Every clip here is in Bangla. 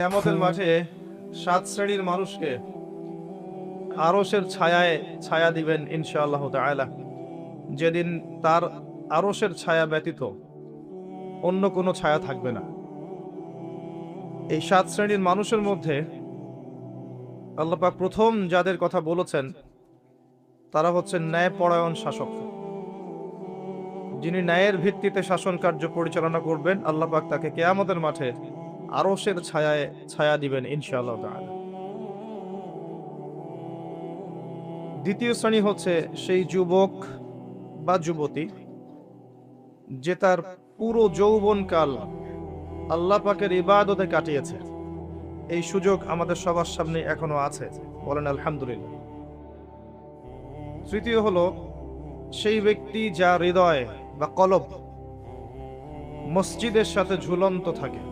কিয়ামতের মাঠে 7 শ্রেণীর মানুষকে আরশের ছায়ায় ছায়া দিবেন ইনশাআল্লাহ তাআলা। যেদিন তার আরশের ছায়া ব্যতীত অন্য কোনো ছায়া থাকবে না। এই 7 শ্রেণীর মানুষের মধ্যে আল্লাহ পাক প্রথম যাদের কথা বলেছেন তারা হচ্ছেন ন্যায়পরায়ণ শাসক। যিনি ন্যায়ের ভিত্তিতে শাসন কার্য পরিচালনা করবেন, আল্লাহ পাক তাকে কিয়ামতের মাঠে আরশের ছায়ায় ছায়া দিবেন ইনশাআল্লাহ তাআলা। দ্বিতীয় শ্রেণী হচ্ছে সেই যুবক বা যুবতী যে তার পুরো যৌবনকাল আল্লাহ পাকের ইবাদতে কাটিয়েছে। এই সুযোগ আমাদের সবার সামনে এখনো আছে, বলেন আলহামদুলিল্লাহ। তৃতীয় হলো সেই ব্যক্তি যার হৃদয় বা কলব মসজিদের সাথে ঝুলন্ত থাকে,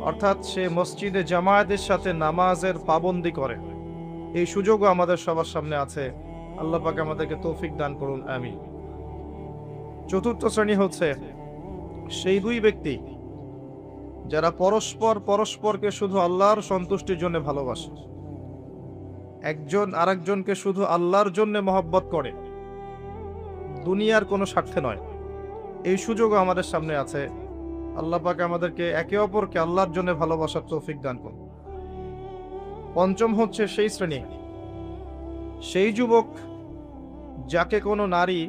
অর্থাৎ সে মসজিদে জামায়াতের সাথে নামাজের পাবন্দি করে। এই সুযোগও আমাদের সবার সামনে আছে। আল্লাহ পাক আমাদেরকে তৌফিক দান করুন, আমিন। চতুর্থ শ্রেণী হচ্ছে সেই দুই ব্যক্তি যারা পরস্পরকে শুধু আল্লাহর সন্তুষ্টির জন্য ভালোবাসে, একজন আরেকজনকে শুধু আল্লাহর জন্য মহব্বত করে, দুনিয়ার কোনো স্বার্থে নয়। এই সুযোগও আমাদের সামনে আছে। আল্লাহ পাক আমাদেরকে একে অপরকে আল্লাহর জন্য ভালোবাসার তৌফিক দান করুন। পঞ্চম হচ্ছে সেই শ্রেণী, সেই যুবক যাকে কোনো নারী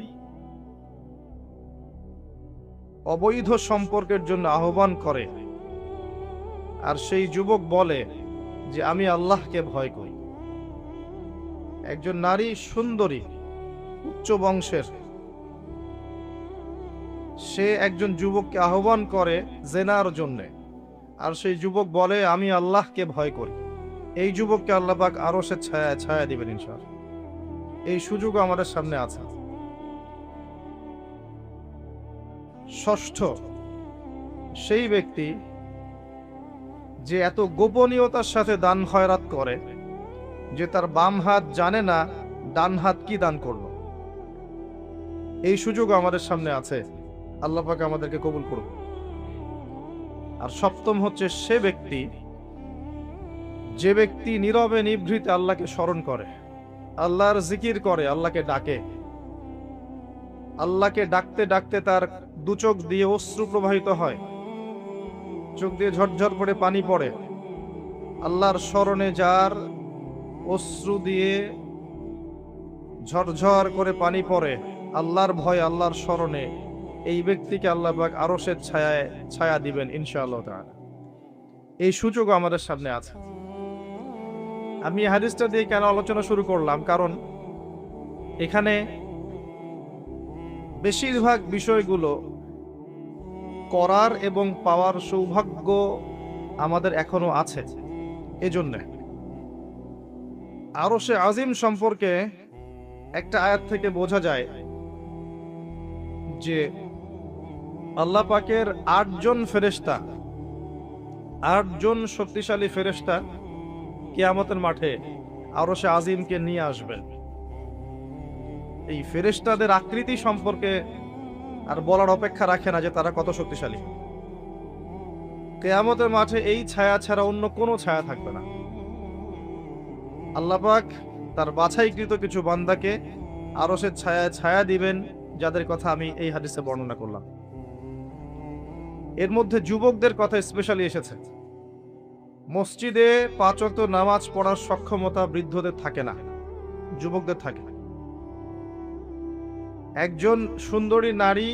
অবৈধ সম্পর্কের জন্য আহ্বান করে আর সেই যুবক বলে যে আমি আল্লাহকে ভয় করি। একজন নারী সুন্দরী, উচ্চ বংশের, সে একজন যুবককে আহ্বান করে জেনার জন্যে, আর সেই যুবক বলে আমি আল্লাহকে ভয় করি। এই যুবককে আল্লাহ পাক আরশের ছায়া ছায়া দিবেন ইনশাআল্লাহ। এই সুযোগ আমাদের সামনে আছে। ষষ্ঠ সেই ব্যক্তি যে এত গোপনীয়তার সাথে দান খয়রাত করে যে তার বাম হাত জানে না ডান হাত কি দান করলো। এই সুযোগ আমাদের সামনে আছে। আল্লাহ পাক আমাদেরকে কবুল করুন। আর সপ্তম হচ্ছে সে ব্যক্তি যে ব্যক্তি নীরবে নিভৃতে আল্লাহকে স্মরণ করে, আল্লাহর জিকির করে, আল্লাহকে ডাকে। আল্লাহকে ডাকতে ডাকতে তার দু চোখ দিয়ে অশ্রু প্রবাহিত হয়, চোখ দিয়ে ঝরঝর করে পানি পড়ে। আল্লাহর স্মরণে যার অশ্রু দিয়ে ঝরঝর করে পানি পড়ে, আল্লাহর ভয়, আল্লাহর স্মরণে, এই ব্যক্তিকে আল্লাহ পাক আরশের ছায়ায় ছায়া দিবেন ইনশাআল্লাহ তাআলা। এই সুযোগ আমাদের সামনে আছে। আমি হাদিসটা দিয়ে কেন আলোচনা শুরু করলাম, কারণ এখানে বেশিরভাগ বিষয়গুলো করার এবং পাওয়ার সৌভাগ্য আমাদের এখনো আছে। এজন্য আরশে আজিম সম্পর্কে একটা আয়াত থেকে বোঝা যায় যে আল্লাহ পাকের 8 জন ফেরেশতা, 8 জন শক্তিশালী ফেরেশতা কিয়ামতের মাঠে আরশে আজিমকে নিয়ে আসবেন। এই ফেরেশতাদের আকৃতি সম্পর্কে আর বলার অপেক্ষা রাখে না যে তারা কত শক্তিশালী। কিয়ামতের মাঠে এই ছায়া ছাড়া অন্য কোনো ছায়া থাকবে না। আল্লাহ পাক তার বাছাইকৃত কিছু বান্দাকে আরশের ছায়ায় ছায়া দিবেন, যাদের কথা আমি এই হাদিসে বর্ণনা করলাম। এর মধ্যে যুবকদের কথা স্পেশালি এসেছে। মসজিদে 5 ওয়াক্ত নামাজ পড়ার সক্ষমতা বৃদ্ধদের থাকে না, যুবকদের থাকে। একজন সুন্দরী নারী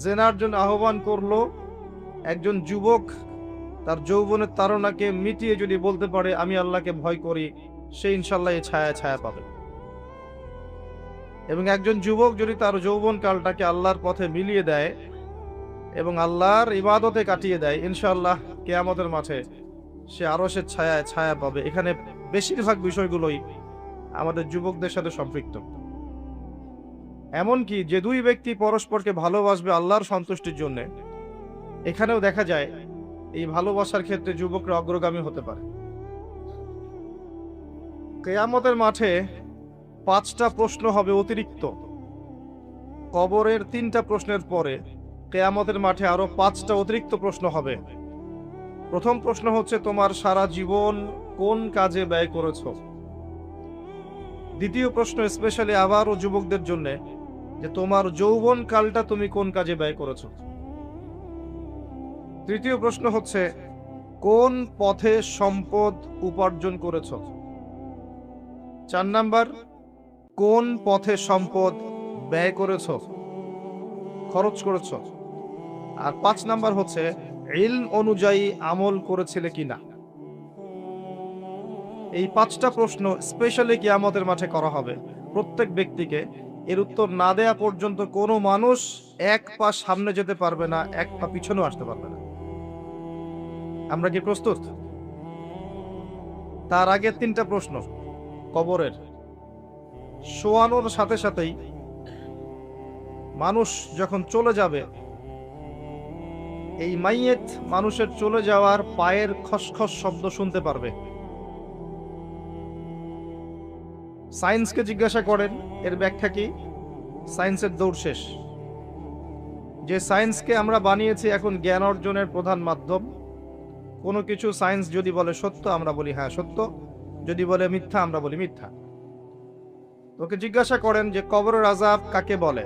জেনার জন্য আহ্বান করলো, একজন যুবক তার যৌবনের তাড়নাকে মিটিয়ে যদি বলতে পারে আমি আল্লাহকে ভয় করি, সে ইনশাল্লাহ এই ছায়া ছায়া পাবে। এবং একজন যুবক যদি তার যৌবন কালটাকে আল্লাহর পথে মিলিয়ে দেয় এবং আল্লাহর ইবাদতে কাটিয়ে দেয়, ইনশাআল্লাহ কিয়ামতের মাঠে সে আরশের ছায়া ছায়া পাবে। এখানে বেশিরভাগ বিষয়গুলোই আমাদের যুবকদের সাথে সম্পৃক্ত। এমনকি যে দুই ব্যক্তি পরস্পরকে ভালোবাসবে আল্লাহর সন্তুষ্টির জন্য, এখানেও দেখা যায় এই ভালোবাসার ক্ষেত্রে যুবকরা অগ্রগামী হতে পারে। কিয়ামতের মাঠে 5টা প্রশ্ন হবে অতিরিক্ত। কবরের 3টা প্রশ্নের পরে কিয়ামতের মাঠে আরো 5টা অতিরিক্ত প্রশ্ন হবে। প্রথম প্রশ্ন হচ্ছে তোমার সারা জীবন কোন কাজে ব্যয় করেছো। দ্বিতীয় প্রশ্ন স্পেশালি আবারও যুবকদের জন্য, যে তোমার যৌবন কালটা তুমি কোন কাজে ব্যয় করেছো। তৃতীয় প্রশ্ন হচ্ছে কোন পথে সম্পদ উপার্জন করেছো। 4 নাম্বার, কোন পথে সম্পদ ব্যয় করেছো, খরচ করেছো। আর 5 নাম্বার হচ্ছে ইলম অনুযায়ী আমল করেছিলে কিনা। এই 5টা প্রশ্ন স্পেশালি কিয়ামতের মাঠে করা হবে প্রত্যেক ব্যক্তিকে। এর উত্তর না দেয়া পর্যন্ত কোনো মানুষ এক পা সামনে যেতে পারবে না, এক পা পিছনেও আসতে পারবে না। আমরা কি প্রস্তুত? তার আগে 3টা প্রশ্ন কবরের। শোয়ানোর সাথে সাথেই মানুষ যখন চলে যাবে, এই মাইয়েত মানুষের চলে যাওয়ার পায়ের খসখস শব্দ শুনতে পারবে। সায়েন্সকে জিজ্ঞাসা করেন, এর ব্যাখ্যা কি? সায়েন্সের দৌড় শেষ। যে সায়েন্সকে আমরা বানিয়েছি এখন জ্ঞান অর্জনের প্রধান মাধ্যম। কোনো কিছু সায়েন্স যদি বলে সত্য, আমরা বলি হ্যাঁ সত্য, যদি বলে মিথ্যা, আমরা বলি মিথ্যা। তোকে জিজ্ঞাসা করেন যে কবরের আযাব কাকে বলে,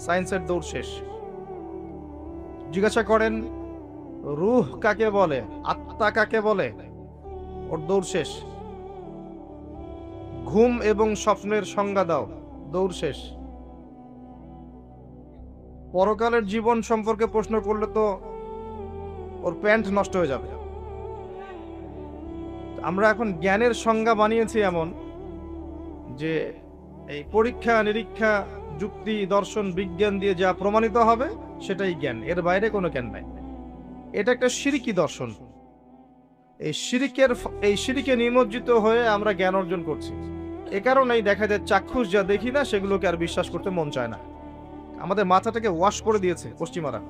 সায়েন্সের দৌড় শেষ। জিজ্ঞাসা করেন রূহ কাকে বলে, আত্মা কাকে বলে, ওর দৌড় শেষ। ঘুম এবং স্বপ্নের সংজ্ঞা দাও, দৌড় শেষ। পরকালের জীবন সম্পর্কে প্রশ্ন করলে তো ওর প্যান্ট নষ্ট হয়ে যাবে। আমরা এখন জ্ঞানের সংজ্ঞা বানিয়েছি এমন যে এই পরীক্ষা নিরীক্ষা যুক্তি দর্শন বিজ্ঞান দিয়ে যা প্রমাণিত হবে সেটাই জ্ঞান, এর বাইরে কোনো জ্ঞান নাই। এটা একটা শিরকি দর্শন। এই শিরকে নিমজ্জিত হয়ে আমরা জ্ঞান অর্জন করছি। এ কারণেই দেখা যায় চাক্ষুষ যা দেখি না সেগুলোকে আর বিশ্বাস করতে মন চায় না। আমাদের মাথাটাকে ওয়াশ করে দিয়েছে পশ্চিমারা।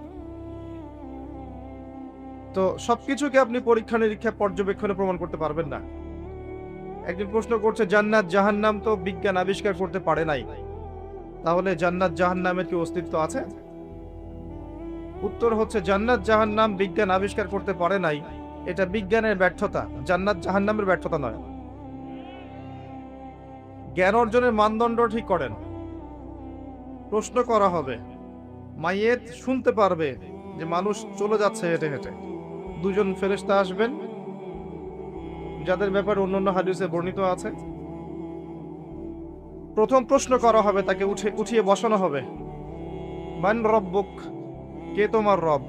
তো সবকিছুকে আপনি পরীক্ষা নিরীক্ষা পর্যবেক্ষণে প্রমাণ করতে পারবেন না। একজন প্রশ্ন করছে জান্নাত জাহান্নাম তো বিজ্ঞান আবিষ্কার করতে পারে নাই, তাহলে জান্নাত জাহান্নামের কি অস্তিত্ব আছে? উত্তর হচ্ছে জান্নাত জাহান্নাম বিজ্ঞান আবিষ্কার করতে পারে নাই, এটা বিজ্ঞানের ব্যর্থতা, জান্নাত জাহান্নামের ব্যর্থতা নয়। জ্ঞান অর্জনের মানদণ্ড ঠিক করেন। প্রশ্ন করা হবে, মাইয়েত শুনতে পারবে যে মানুষ চলে যাচ্ছে হেঁটে হেঁটে। 2জন ফেরেশতা আসবেন যাদের ব্যাপারে অন্যান্য হাদিসে বর্ণিত আছে। প্রথম প্রশ্ন করা হবে, তাকে উঠিয়ে বসানো হবে, মান রব্বুক, কে তোমার রব।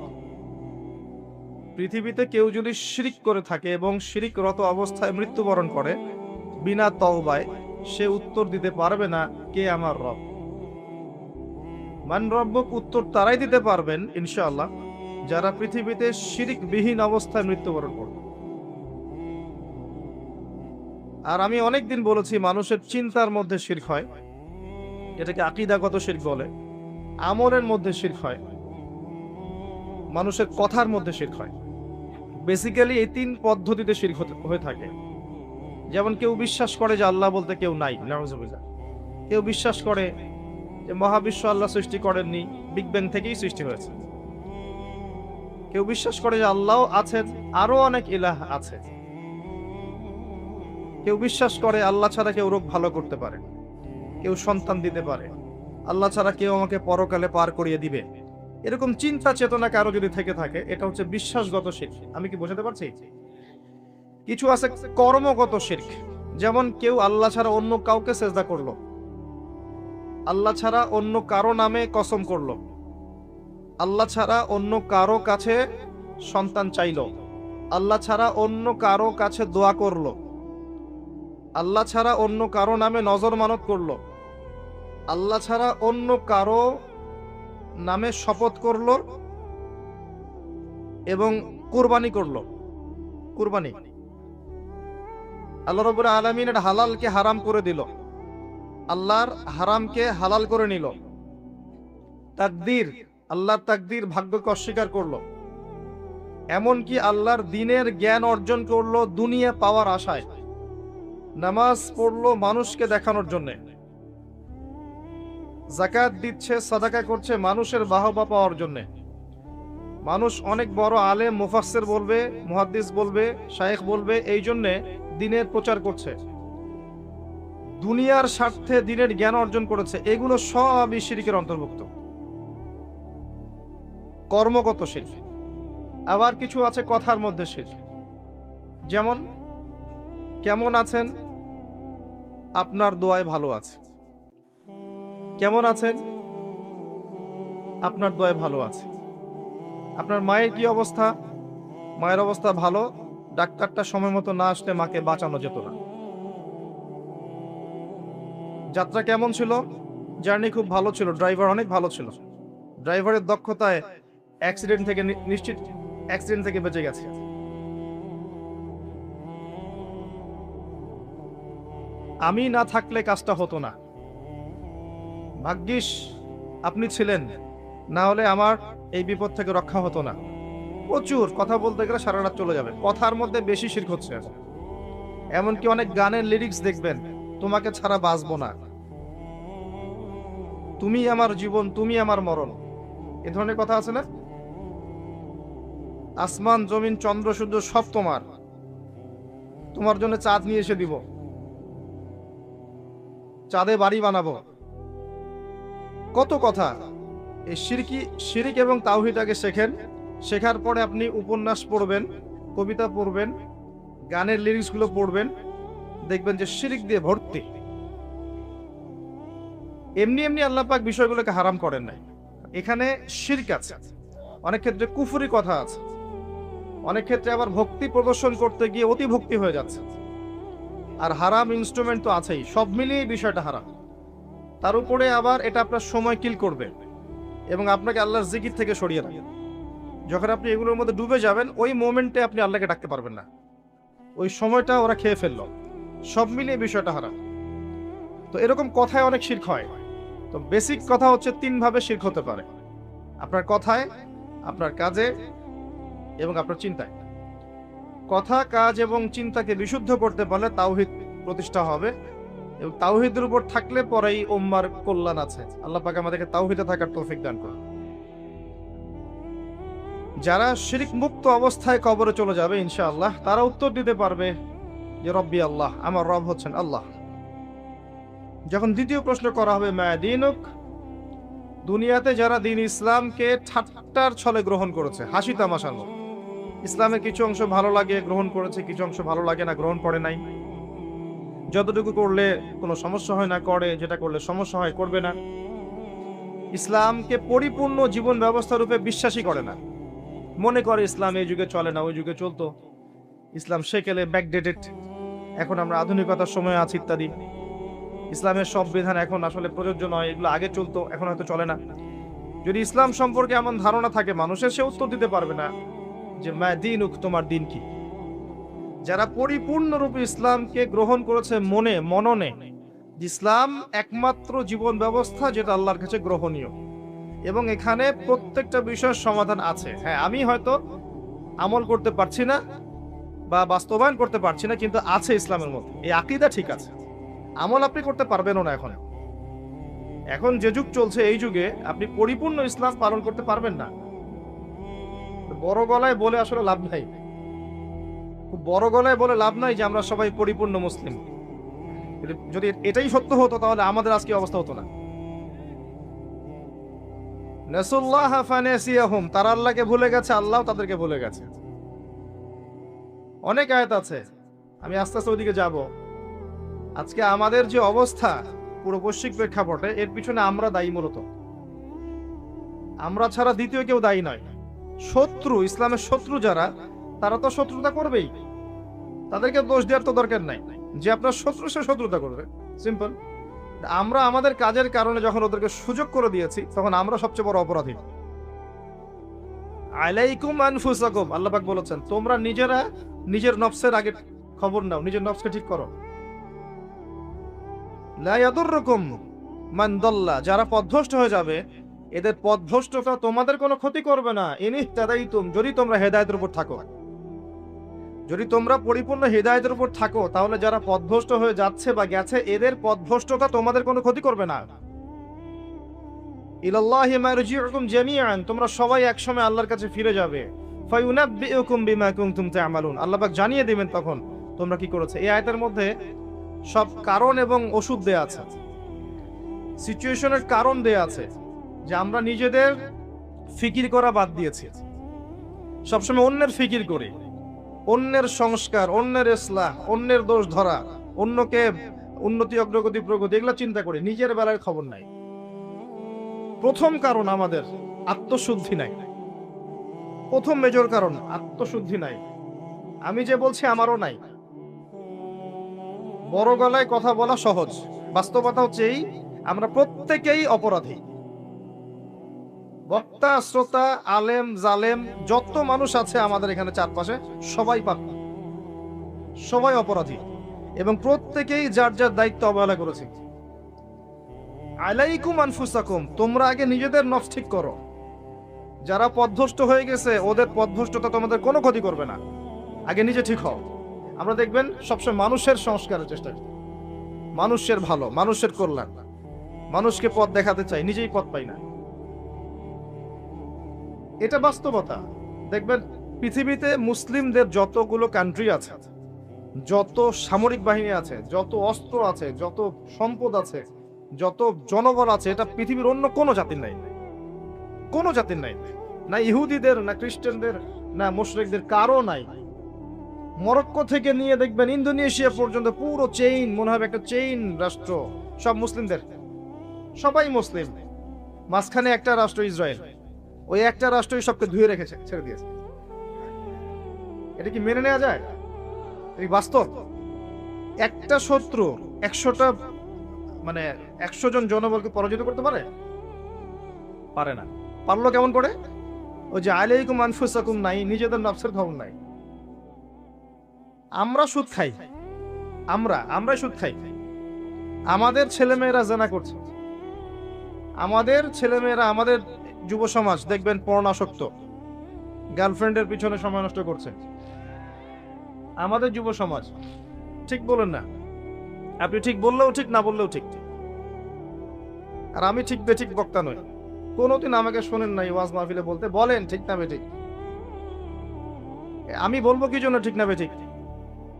পৃথিবীতে কেউ যদি শিরিক করে থাকে এবং শিরিকরত অবস্থায় মৃত্যুবরণ করে বিনা তওবায়, সে উত্তর দিতে পারবে না কে আমার রব। মান রব্বুক উত্তর তারাই দিতে পারবেন ইনশাআল্লাহ যারা পৃথিবীতে শিরিকবিহীন অবস্থায় মৃত্যুবরণ করবে। আর আমি অনেকদিন বলেছি মানুষের চিন্তার মধ্যে শিরক হয়, এটাকে আকীদাগত শিরক বলে। আমলের মধ্যে শিরক হয়, মানুষের কথার মধ্যে শিরক হয়। বেসিক্যালি এই 3 পদ্ধতিতে শিরক হয়ে থাকে। যেমন কেউ বিশ্বাস করে যে আল্লাহ বলতে কেউ নাই, নাউযুবিল্লাহ। কেউ বিশ্বাস করে যে মহাবিশ্ব আল্লাহ সৃষ্টি করেননি, বিগ ব্যাং থেকেই সৃষ্টি হয়েছে। কেউ বিশ্বাস করে যে আল্লাহ আছেন, আরো অনেক ইলাহ আছে। কেউ বিশ্বাস করে আল্লাহ ছাড়া কেউ রোগ ভালো করতে পারে, কেউ সন্তান দিতে পারে, আল্লাহ ছাড়া কেউ আমাকে পরকালে পার করিয়ে দিবে। এরকম চিন্তা চেতনা কারো যদি থেকে থাকে, এটা হচ্ছে বিশ্বাসগত শিরক। আমি কি বোঝাতে পারছি? কিছু আছে কর্মগত শিরক। যেমন কেউ আল্লাহ ছাড়া অন্য কাউকে সেজদা করলো, আল্লাহ ছাড়া অন্য কারো নামে কসম করলো, আল্লাহ ছাড়া অন্য কারো কাছে সন্তান চাইলো, আল্লাহ ছাড়া অন্য কারো কাছে দোয়া করলো, আল্লাহ ছাড়া অন্য কারো নামে নজর মানত করলো, আল্লাহ ছাড়া অন্য কারো নামে শপথ করলো এবং কুরবানি করলো। কুরবানি আল্লাহ রাব্বুল আলামিনের হালালকে হারাম করে দিল, আল্লাহর হারামকে হালাল করে নিল। তাকদীর, আল্লাহর তাকদীর ভাগ্যকে অস্বীকার করলো। এমনকি আল্লাহর দ্বীনের জ্ঞান অর্জন করলো দুনিয়া পাওয়ার আশায়। নামাজ পড়লো মানুষকে দেখানোর জন্য, জাকাত দিচ্ছে, সাদাকা করছে মানুষের বাহবা পাওয়ার জন্য। মানুষ অনেক বড় আলেম, মুফাসসির বলবে, মুহাদ্দিস বলবে, শায়েখ বলবে, এই জন্যে দ্বীনের প্রচার করছে, দুনিয়ার স্বার্থে দ্বীনের জ্ঞান অর্জন করেছে, এগুলো সবই শিরকের অন্তর্ভুক্ত, কর্মগত শিরক। আবার কিছু আছে কথার মধ্যে শিরক, যেমন কেমন আছেন, আপনার দোয়ায় ভালো আছে। কেমন আছেন, আপনার দোয়ায় ভালো আছে। আপনার মায়ের কি অবস্থা, মায়ের অবস্থা ভালো, ডাক্তারটা সময় মতো না আসলে মাকে বাঁচানো যেত না। যাত্রা কেমন ছিল, জার্নি খুব ভালো ছিল, ড্রাইভার অনেক ভালো ছিল, ড্রাইভারের দক্ষতায় অ্যাক্সিডেন্ট থেকে নিশ্চিত অ্যাক্সিডেন্ট থেকে বেঁচে গেছে। আমি না থাকলে কাজটা হতো না, ভাগ্যিস আপনি ছিলেন, না হলে আমার এই বিপদ থেকে রক্ষা হতো না। প্রচুর কথা বলতে গেলে সারা রাত চলে যাবে, কথার মধ্যে বেশি শিরক হচ্ছে। এমনকি অনেক গানের লিরিক্স দেখবেন, তোমাকে ছাড়া বাঁচবো না, তুমি আমার জীবন, তুমি আমার মরণ, এ ধরনের কথা আছে না? আসমান জমিন চন্দ্র সূর্য সব তোমার, তোমার জন্য চাঁদ নিয়ে এসে দিব, চাঁদে বাড়ি বানাবো, কত কথা। এই শিরক এবং তাওহীদ আগে শেখেন, শেখার পরে আপনি উপন্যাস পড়বেন, কবিতা পড়বেন, গানের লিরিক্স গুলো পড়বেন, দেখবেন যে শিরক দিয়ে ভর্তি। এমনি এমনি আল্লাহ পাক বিষয়গুলোকে হারাম করেন নাই, এখানে শিরক আছে, অনেক ক্ষেত্রে কুফরি কথা আছে, অনেক ক্ষেত্রে আবার ভক্তি প্রদর্শন করতে গিয়ে অতি ভক্তি হয়ে যাচ্ছে, আর হারাম ইনস্ট্রুমেন্ট তো আছেই, সব মিলিয়ে বিষয়টা হারাম। তার উপরে আবার এটা আপনার সময় কিল করবে এবং আপনাকে আল্লাহর জিকির থেকে সরিয়ে রাখবে। যখন আপনি এগুলোর মধ্যে ডুবে যাবেন, ওই মোমেন্টে আপনি আল্লাহকে ডাকতে পারবেন না, ওই সময়টা ওরা খেয়ে ফেললো, সব মিলিয়ে বিষয়টা হারাম। তো এরকম কথায় অনেক শিরক হয়। তো বেসিক কথা হচ্ছে 3 ভাবে শিরক হতে পারে, আপনার কথায়, আপনার কাজে এবং আপনার চিন্তায়। কথা, কাজ এবং চিন্তাকে বিশুদ্ধ করতে পারলে তাওহীদ প্রতিষ্ঠা হবে, এবং তাওহীদের উপর থাকলে পরেই উম্মার কল্যাণ আছে। আল্লাহ পাক আমাদেরকে তাওহীদে থাকার তৌফিক দান করুন। যারা শিরক মুক্ত অবস্থায় কবরে চলে যাবে ইনশাআল্লাহ, তারা উত্তর দিতে পারবে যে রব্বি আল্লাহ, আমার রব হচ্ছেন আল্লাহ। যখন দ্বিতীয় প্রশ্ন করা হবে মা দীনুক, দুনিয়াতে যারা দ্বীন ইসলামকে ঠাট্টার ছলে গ্রহণ করেছে, হাসি তামাশার মতো, ইসলামের কিছু অংশ ভালো লাগে গ্রহণ করেছে, কিছু অংশ ভালো লাগে না গ্রহণ করে নাই, যতটুকু করলে কোনো সমস্যা হয় না করে, যেটা করলে সমস্যা হয় করবে না, ইসলামকে পরিপূর্ণ জীবন ব্যবস্থা রূপে বিশ্বাসই করে না, মনে করে ইসলাম এই যুগে চলে না, ওই যুগে চলতো, ইসলাম সেকেলে ব্যাকডেটেড, এখন আমরা আধুনিকতার সময় আছি ইত্যাদি, ইসলামের সব বিধান এখন আসলে প্রযোজ্য নয়, এগুলো আগে চলতো এখন হয়তো চলে না। যদি ইসলাম সম্পর্কে এমন ধারণা থাকে মানুষের, সে উত্তর দিতে পারবে না যে মা দীনুক, তোমার দিন কি। যারা পরিপূর্ণরূপে ইসলামকে গ্রহণ করেছে মননে, ইসলাম একমাত্র জীবন ব্যবস্থা যেটা আল্লাহর কাছে গ্রহণীয়, এবং এখানে প্রত্যেকটা বিষয়ের সমাধান আছে। হ্যাঁ, আমি হয়তো আমল করতে পারছি না বা বাস্তবায়ন করতে পারছি না, কিন্তু আছে ইসলামের মধ্যে, এই আকীদা ঠিক আছে। আমল আপনি করতে পারবেনও না, এখন যে যুগ চলছে, এই যুগে আপনি পরিপূর্ণ ইসলাম পালন করতে পারবেন না। বড় গলায় বলে আসলে লাভ নাই, খুব বড় গলায় বলে লাভ নাই যে আমরা সবাই পরিপূর্ণ মুসলিম। যদি এটাই সত্য হতো তাহলে আমাদের আজকে অবস্থা হতো না। নাসুল্লাহ ফানাসিয়াহুম, তারা আল্লাহকে ভুলে গেছে, আল্লাহ তাদেরকে ভুলে গেছে। অনেক আয়াত আছে, আমি আস্তে আস্তে ওইদিকে যাব। আজকে আমাদের যে অবস্থা পুরো বৈশ্বিক প্রেক্ষাপটে, এর পিছনে আমরা দায়ী। মূলত আমরা ছাড়া দ্বিতীয় কেউ দায়ী নয়। শত্রু, ইসলামের শত্রু যারা, তারা তো শত্রুতা করবেই, তাদেরকে দোষ দেওয়ার তো দরকার নাই। যে আপনার শত্রু, সে শত্রুতা করবে, সিম্পল। আমরা আমাদের কাজের কারণে যখন ওদেরকে সুযোগ করে দিয়েছি, তখন আমরা সবচেয়ে বড় অপরাধী। আলাইকুম আনফুসাকুম, আল্লাহ পাক বলেছেন, তোমরা নিজেরা নিজের নফসের আগে খবর নাও, নিজের নফসকে ঠিক করো। লা ইয়াদুররুকুম মান দাল্লা, যারা পথভ্রষ্ট হয়ে যাবে, এদের পথভ্রষ্টতা তোমাদের কোনো ক্ষতি করবে না। ইনিহতাদাইতুম, যদি তোমরা হেদায়েতের উপর থাকো, যদি তোমরা পরিপূর্ণ হেদায়েতের উপর থাকো, তাহলে যারা পথভ্রষ্ট হয়ে যাচ্ছে বা গেছে, এদের পথভ্রষ্টতা তোমাদের কোনো ক্ষতি করবে না। ইলাল্লাহি মারজিউকুম জামিআন, তোমরা সবাই একসময় আল্লাহর কাছে ফিরে যাবে। ফায়ুনাব্বিউকুম বিমা কুনতুম তা'মালুন, আল্লাহ পাক জানিয়ে দিবেন তখন তোমরা কি করেছো। এই আয়াতের মধ্যে সব কারণ এবং ওষুধ দেয়া আছে, সিচুয়েশনের কারণ দেয়া আছে, যে আমরা নিজেদের ফিকির করা বাদ দিয়েছি। সবসময় অন্যের ফিকির করি, অন্যের সংস্কার, অন্যের ইসলাহ, অন্যের দোষ ধরা, অন্যকে উন্নতি, অগ্রগতি, প্রগতি এগুলো চিন্তা করি, নিজের বেলার খবর নাই। প্রথম কারণ আমাদের আত্মশুদ্ধি নাই। প্রথম মেজর কারণ আত্মশুদ্ধি নাই। আমি যে বলছি আমারও নাই। বড় গলায় কথা বলা সহজ, বাস্তবতা হচ্ছে এই, আমরা প্রত্যেকেই অপরাধী। বক্তা, শ্রোতা, আলেম, জালেম যত মানুষ আছে আমাদের এখানে চারপাশে সবাই পাপী, সবাই অপরাধী, এবং প্রত্যেকেই যার যার দায়িত্ব অবহেলা করেছে। আলাইকুম আনফুসাকুম, তোমরা আগে নিজেদের নফস ঠিক করো। যারা পথভ্রষ্ট হয়ে গেছে ওদের পথভ্রষ্টতা তোমাদের কোনো ক্ষতি করবে না, আগে নিজে ঠিক হও। আমরা দেখবেন সবসময় মানুষের সংস্কারের চেষ্টা করি, মানুষের ভালো, মানুষের কল্যাণ, মানুষকে পথ দেখাতে চাই, নিজেই পথ পাই না। এটা বাস্তবতা। দেখবেন পৃথিবীতে মুসলিমদের যতগুলো কান্ট্রি আছে, যত সামরিক বাহিনী আছে, যত অস্ত্র আছে, যত সম্পদ আছে, যত জনবল আছে, এটা পৃথিবীর অন্য কোনো জাতির নাই, কোনো জাতির নাই। না ইহুদিদের, না খ্রিস্টানদের, না মুশরিকদের, কারো নাই। মরক্কো থেকে নিয়ে দেখবেন ইন্দোনেশিয়া পর্যন্ত পুরো চেইন, মনে হবে একটা চেইন রাষ্ট্র, সব মুসলিমদের, সবাই মুসলিম। মাঝখানে একটা রাষ্ট্র ইসরায়েল, ওই একটা রাষ্ট্রই সবকে ধুয়ে রেখেছে, ছেড়ে দিয়েছে। এটা কি মেনে নেওয়া যায়? এই বাস্তব। একটা শত্রু 100টা, মানে 100 জন জনবলকে পরাজিত করতে পারে? পারে না। পারলো কেমন করে? ওই যে আলাইকুম আনফুসাকুম নাই, নিজেদের নফসের খবর নাই। আমরা সুদ খাই, আমরাই সুদ খাই। আমাদের ছেলেমেয়েরা জেনা করছে, আমাদের ছেলেমেয়েরা, আমাদের যুব সমাজ দেখবেন পর্ণাসক্ত, গার্লফ্রেন্ডের পিছনে সময় নষ্ট করছে। আমাদের যুব সমাজ, ঠিক বলেন না? আপনি ঠিক বললেও ঠিক, না বললেও ঠিক। আর আমি ঠিক বেঠিক বক্তা নই, কোনোদিন আমাকে শোনেন নাই ওয়াজ মাহফিলে বলতে, বলেন ঠিক না বেঠিক। আমি বলবো কি জন্য ঠিক না বেঠিক?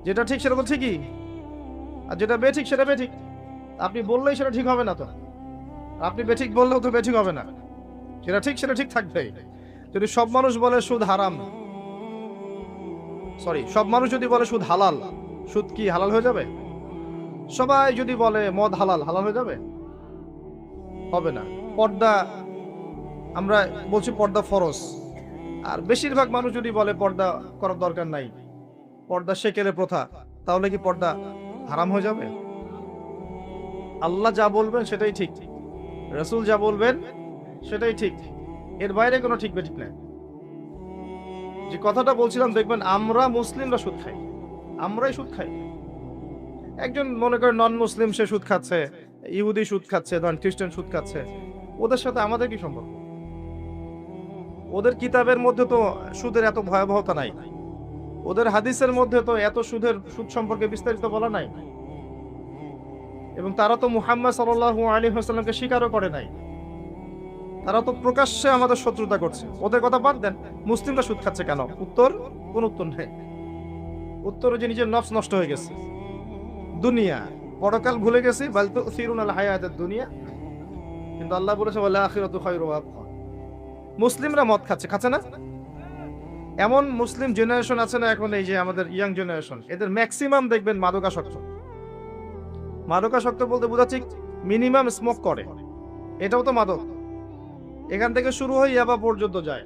যেটা ঠিক সেটা তো ঠিকই, আর যেটা বেঠিক সেটা বেঠিক। আপনি বললেই সেটা ঠিক হবে না তো, আপনি বেঠিক বললেও তো বেঠিক হবে না, সেটা ঠিক সেটা ঠিক থাকবে। যদি সব মানুষ বলে সুদ হারাম, সব মানুষ যদি বলে সুদ হালাল, সুদ কি হালাল হয়ে যাবে? সবাই যদি বলে মদ হালাল, হালাল হয়ে যাবে? হবে না। পর্দা, আমরা বলছি পর্দা ফরজ, আর বেশিরভাগ মানুষ যদি বলে পর্দা করার দরকার নাই, পর্দা সেকেলে প্রথা, তাহলে কি পর্দা হারাম হয়ে যাবে? আল্লাহ যা বলবেন সেটাই ঠিক, রাসূল যা বলবেন সেটাই ঠিক, এর বাইরে কোনো ঠিক বেঠিক নাই। যে কথাটা বলছিলাম, দেখবেন আমরা মুসলিমরা সুদ খাই, আমরাই সুদ খাই। একজন মনে করেন নন মুসলিম, সে সুদ খাচ্ছে, ইহুদি সুদ খাচ্ছে, নন খ্রিস্টান সুদ খাচ্ছে, ওদের সাথে আমাদের কি সম্পর্ক? ওদের কিতাবের মধ্যে তো সুদের এত ভয়াবহতা নাই, ওদের হাদিসের মধ্যে তো এত সুদ সম্পর্কে বিস্তারিত বলা নাই, এবং তারা তো মুহাম্মদ সাল্লাল্লাহু আলাইহি ওয়াসাল্লামকে স্বীকারও করে নাই। তারা তো প্রকাশ্যে আমাদের শত্রুতা করছে। ওদের কথা বাদ দেন, মুসলিমরা সুদ খাচ্ছে কেন? কোন উত্তর নেই। উত্তর যে নিজের নফস নষ্ট হয়ে গেছে, দুনিয়া, পরকাল ভুলে গেছি, বাল তুসিরুনাল হায়াতাদ দুনিয়া, কিন্তু আল্লাহ বলেছে ওয়াল আখিরাতু খায়রু ওয়া আবকা। মুসলিমরা মদ খাচ্ছে না? এমন মুসলিম জেনারেশন আছে না এখন, এই যে আমাদের ইয়াং জেনারেশন, এদের ম্যাক্সিমাম দেখবেন মাদকাসক্ত। মাদকাসক্ত বলতে বোঝাচ্ছি মিনিমাম স্মোক করে, এটাও তো মাদক। এখান থেকে শুরু হয়ে ইয়াবা পর্যন্ত যায়,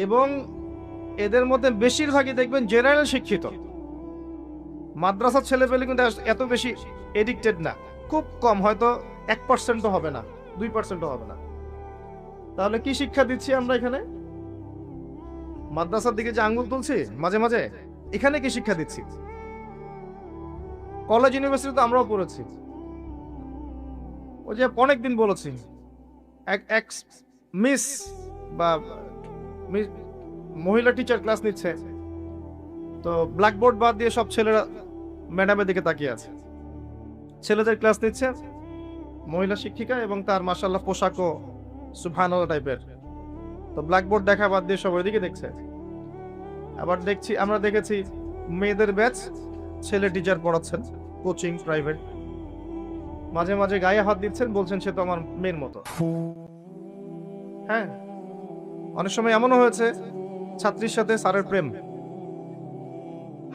এবং এদের মধ্যে বেশিরভাগই দেখবেন জেনারেল শিক্ষিত। মাদ্রাসার ছেলেপেলে কিন্তু এত বেশি এডিক্টেড না, খুব কম, হয়তো 1% হবে না, 2% হবে না। তাহলে কি শিক্ষা দিচ্ছি আমরা এখানে? মাদ্রাসার দিকে যে আঙ্গুল তুলছি মাঝে মাঝে, এখানে কি শিক্ষা দিচ্ছি? কলেজ ইউনিভার্সিটি তো আমরাও পড়েছি। ওই যে অনেকদিন বলেছি, এক মিস বা মহিলা টিচার ক্লাস নিচ্ছে, তো ব্ল্যাকবোর্ড বাদ দিয়ে সব ছেলেরা ম্যাডামের দিকে তাকিয়ে আছে। ছেলেদের ক্লাস নিচ্ছে, মহিলা শিক্ষিকা, এবং তার মাশাআল্লাহ পোশাকও সুবহানাল্লাহ টাইপের। তো ব্ল্যাকবোর্ড দেখা বাদ দিয়ে সব ওইদিকে দেখছে। আবার আমরা দেখেছি মেয়েদের ব্যাচ, ছেলে টিচার পড়াচ্ছেন, কোচিং প্রাইভেট, মাঝে মাঝে গায়ে হাত দিচ্ছেন, বলছেন সে তো আমার মেয়ের মতো। হ্যাঁ, অনেক সময় এমনও হয়েছে ছাত্রীর সাথে স্যারের প্রেম।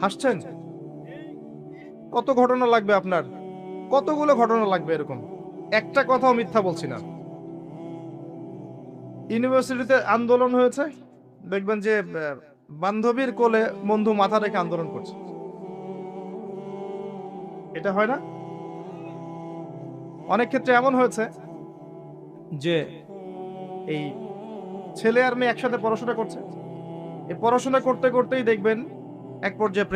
হাসছেন? কত ঘটনা লাগবে আপনার, কতগুলো ঘটনা লাগবে এরকম, একটা কথাও মিথ্যা বলছি না। ইউনিভার্সিটিতে আন্দোলন হয়েছে, দেখবেন যে বান্ধবীর কোলে বন্ধু মাথা রেখে আন্দোলন করছে। এটা হয় না? অনেক ক্ষেত্রে এমন হয়েছে যে এই ছেলে আর মেয়ে একসাথে পড়াশোনা করছে, এই পড়াশোনা করতে করতেই দেখবেন এক পর্যায়ে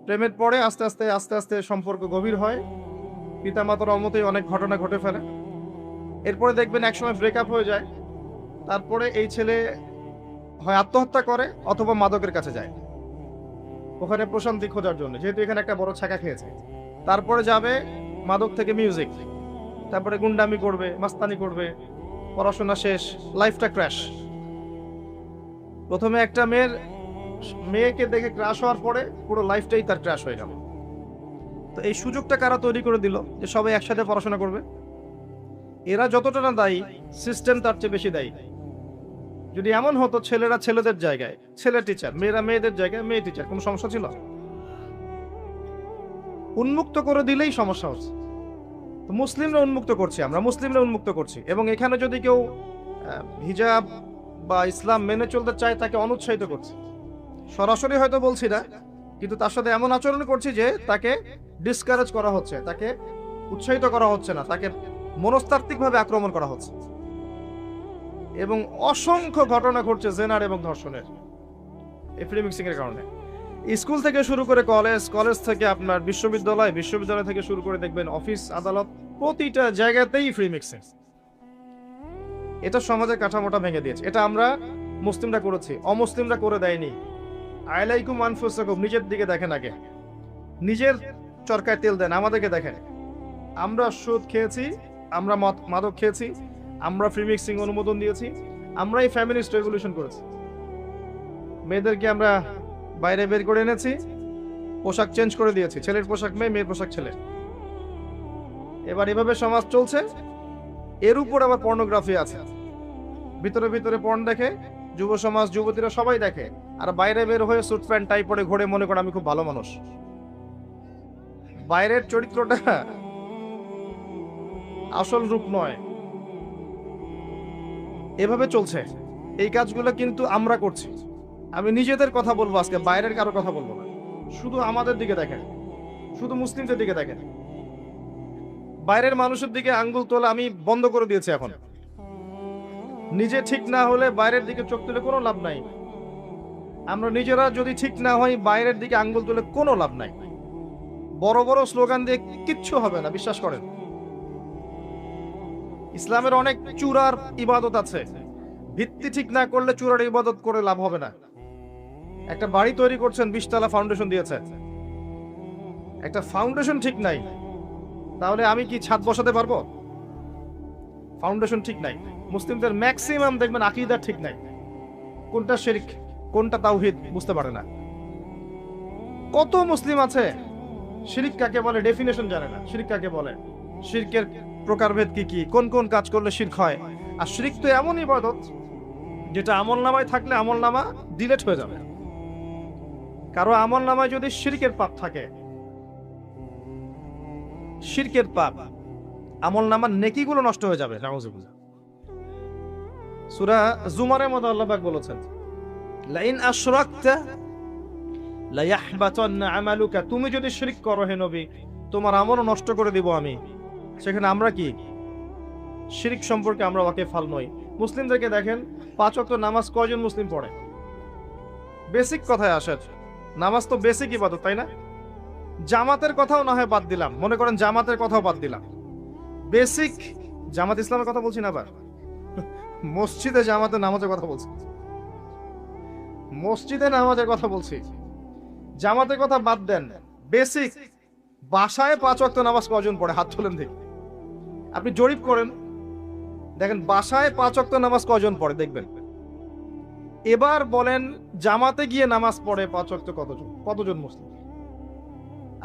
প্রেমের পরে আস্তে আস্তে আস্তে আস্তে সম্পর্ক গভীর হয়, পিতামাতার অমতেই অনেক ঘটনা ঘটে ফেলে। এরপরে দেখবেন একসময় ব্রেকআপ হয়ে যায়, তারপরে এই ছেলে হয় আত্মহত্যা করে অথবা মাদকের কাছে যায় ওখানে প্রশান্তি খোঁজার জন্য, যেহেতু এখানে একটা বড় ছাকা খেয়েছে। তারপরে যাবে মাদক থেকে মিউজিক, তারপরে গুন্ডামি করবে, মাস্তানি করবে, পড়াশোনা শেষ, লাইফটা ক্র্যাশ। প্রথমে একটা মেয়েকে দেখে ক্র্যাশ হওয়ার পরে পুরো লাইফটাই তার ক্র্যাশ হয়ে গেল। তো এই সুযোগটা কারা তৈরি করে দিল যে সবাই একসাথে পড়াশোনা করবে? এরা যতটা না দায়ী, সিস্টেম তার চেয়ে বেশি দায়ী। যদি এমন হতো ছেলেরা ছেলেদের জায়গায় ছেলে টিচার, মেয়েরা মেয়েদের জায়গায় মেয়ে টিচার, কোনো সমস্যা ছিল? উন্মুক্ত করে দিলেই সমস্যা হচ্ছে। তো মুসলিমরা উন্মুক্ত করছি, আমরা মুসলিমরা উন্মুক্ত করছি, এবং এখানে যদি কেউ হিজাব বা ইসলাম মেনে চলতে চায় তাকে অনুৎসাহিত করছি। সরাসরি হয়তো বলছি না, কিন্তু তার সাথে এমন আচরণ করছি যে তাকে ডিসকারেজ করা হচ্ছে, তাকে উৎসাহিত করা হচ্ছে না, তাকে মনস্তাত্ত্বিকভাবে আক্রমণ করা হচ্ছে। এবং অসংখ্য ঘটনা ঘটছে জেনার এবং ধর্ষণের এই ফ্রি মিক্সিং এর কারণে। স্কুল থেকে শুরু করে কলেজ থেকে আপনার বিশ্ববিদ্যালয় থেকে শুরু করে দেখবেন অফিস আদালত, প্রতিটা জায়গাতেই ফ্রি মিক্সিং। এটা সমাজের কাঠামোটা ভেঙে দিয়েছে। এটা আমরা মুসলিমরা করেছি, অমুসলিমরা করে দেয়নি। আলাইকুম আনফুসাকুম, নিজের দিকে দেখেন আগে, নিজের চরকায় তেল দেন, আমাদেরকে দেখেন। আমরা সুদ খেয়েছি, আমরা মাদক খেয়েছি, আমরা ফ্রি মিক্সিং অনুমোদন দিয়েছি, আমরাই ফ্যামিলিস্ট রেভলিউশন করেছি। মেয়েদেরকে আমরা বাইরে বের করে এনেছি, পোশাক চেঞ্জ করে দিয়েছি, ছেলের পোশাক মেয়ে, মেয়ের পোশাক ছেলে। এবার এভাবে সমাজ চলছে। এর উপর আবার পর্নোগ্রাফি আছে, ভিতরে ভিতরে পর্ন দেখে যুব সমাজ, যুবতীরা সবাই দেখে, আর বাইরে বের হয়ে স্যুট প্যান্ট টাই পরে ঘুরে মনে করে আমি খুব ভালো মানুষ। বাইরের চরিত্রটা আসল রূপ নয়। এভাবে চলছে। এই কাজগুলো কিন্তু আমরা করছি। আমি নিজেদের কথা বলবো আজকে, বাইরের কারো কথা বলবো না। শুধু আমাদের দিকে দেখেন, শুধু মুসলিমদের দিকে দেখেন। বাইরের মানুষের দিকে আঙ্গুল তোলা আমি বন্ধ করে দিয়েছি এখন। নিজে ঠিক না হলে বাইরের দিকে চোখ তুলে কোনো লাভ নাই। আমরা নিজেরা যদি ঠিক না হই, বাইরের দিকে আঙ্গুল তুলে কোনো লাভ নাই। বড় বড় স্লোগান দিয়ে কিচ্ছু হবে না, বিশ্বাস করেন। ইসলামের অনেক চূড়ার ইবাদত আছে, ভিত্তি ঠিক না করলে চূড়ার ইবাদত করে লাভ হবে না। একটা বাড়ি তৈরি করছেন, 20 তলা ফাউন্ডেশন দিয়েছে, একটা ফাউন্ডেশন ঠিক নাই, তাহলে আমি কি ছাদ বসাতে পারবো? ফাউন্ডেশন ঠিক নাই। মুসলিমদের ম্যাক্সিমাম দেখবেন আকীদা ঠিক নাই, কোনটা শিরক কোনটা তাওহীদ বুঝতে পারে না। কত মুসলিম আছে শিরক কাকে বলে ডেফিনেশন জানে না, শিরক কাকে বলে, শিরকের প্রকারভেদ কি কি, কোন কোন কাজ করলে শিরক হয়। আর শিরক তো এমন ইবাদত যেটা আমলনামায় থাকলে আমলনামা ডিলিট হয়ে যাবে। কারো আমলনামায় যদি শিরকের পাপ থাকে, শিরকের পাপ, আমলনামার নেকিগুলো নষ্ট হয়ে যাবে। নাউযুবিল্লাহ। সূরা জুমারের মধ্যে আল্লাহ পাক বলেছেন, লাইন আশরাকতা লায়াহবাতান্না আমালুকা, তুমি যদি শিরক করো হে নবী, তোমার আমল নষ্ট করে দিব আমি। সেখানে আমরা কি শিরক সম্পর্কে আমরা ওয়াকিফাল নই। মুসলিমদেরকে দেখেন, 5 ওয়াক্ত নামাজ কয়জন মুসলিম পড়ে? বেসিক কথায় আসে, নামাজ তো বেসিক ইবাদত, তাই না? জামাতের কথাও না হয় বাদ দিলাম, মনে করেন জামাতের কথাও বাদ দিলাম, বেসিক জামাত ইসলামের কথা বলছি না, আবার মসজিদে জামাতে নামাজের কথা বলছি, মসজিদে নামাজের কথা বলছি। জামাতের কথা বাদ দেন, বেসিক বাসায় 5 ওয়াক্ত নামাজ কয়জন পড়ে? হাত তোলেন দেখি। আপনি জরিপ করেন, দেখেন বাসায় 5 ওয়াক্ত নামাজ কয়জন পড়ে দেখবেন। এবার বলেন জামাতে গিয়ে নামাজ পড়ে 5 ওয়াক্ত কতজন মুসলিম।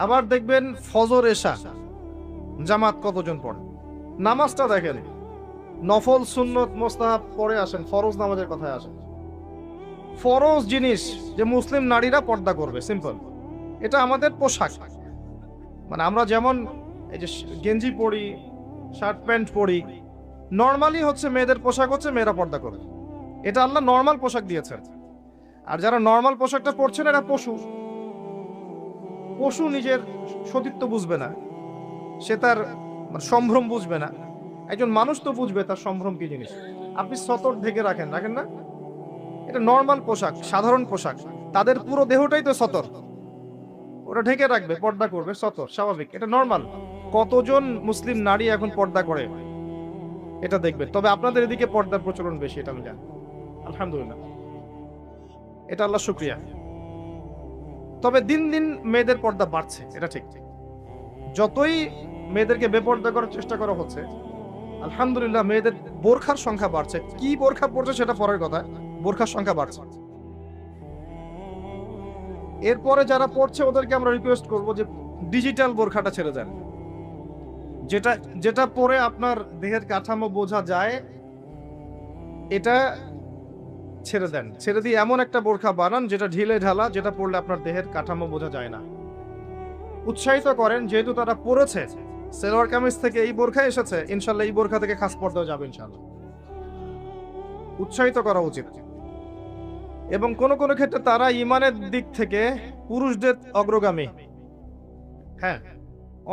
আবার দেখবেন ফজর এশা জামাত কতজন পড়ে। নামাজটা দেখেন, নফল সুন্নত মোস্তাহাব পরে আসেন, ফরজ নামাজের কথায় আসেন। ফরজ জিনিস যে মুসলিম নারীরা পর্দা করবে, সিম্পল। এটা আমাদের পোশাক, মানে আমরা যেমন এই যে গেঞ্জি পরি, শার্ট প্যান্ট পরি, নর্মালি হচ্ছে মেয়েদের পোশাক হচ্ছে মেয়েরা পর্দা করবে। এটা আল্লাহ নর্মাল পোশাক দিয়েছেন। আর যারা নর্মাল পোশাকটা পরছেন এরা পশু। পশু নিজের সতীত্ব বুঝবে না, সে তার সম্ভ্রম বুঝবে না। একজন মানুষ তো বুঝবে তার সম্ভ্রম কি জিনিস। আপনি সতর ঢেকে রাখেন না, এটা নর্মাল পোশাক, সাধারণ পোশাক। তাদের পুরো দেহটাই তো সতর, ওরা ঢেকে রাখবে, পর্দা করবে, সতর, স্বাভাবিক, এটা নর্মাল। কতজন মুসলিম নারী এখন পর্দা করে এটা দেখবে। তবে আপনাদের এদিকে পর্দার প্রচলন বেশি, এটা আমি জানি, আলহামদুলিল্লাহ, এটা আল্লাহ শুকরিয়া। তবে দিন দিন মেয়েদের পর্দা বাড়ছে, এটা ঠিক। যতই মেয়েদেরকে বেপর্দা করার চেষ্টা করা হচ্ছে, আলহামদুলিল্লাহ মেয়েদের বোরখার সংখ্যা বাড়ছে। কি বোরখা পড়ছে সেটা পরের কথা, বোরখার সংখ্যা বাড়ছে। এরপরে যারা পড়ছে ওদেরকে আমরা রিকোয়েস্ট করব যে ডিজিটাল বোরখাটা ছেড়ে দেন, যেটা পরে আপনার দেহের কাঠামো বোঝা যায়, এটা ছেড়ে দেন। ছেড়ে দিয়ে এমন একটা বোরখা বানান যেটা ঢিলে ঢালা, যেটা পরলে আপনার দেহের কাঠামো বোঝা যায় না। উৎসাহিত করেন, যেহেতু তারা পড়েছে, সেলোয়ার কামিজ থেকে এই বোরখা এসেছে, ইনশাল্লাহ এই বোরখা থেকে খাস পর্দাও যাবে ইনশাল্লাহ। উৎসাহিত করা উচিত। এবং কোন কোন ক্ষেত্রে তারা ইমানের দিক থেকে পুরুষদের অগ্রগামী। হ্যাঁ,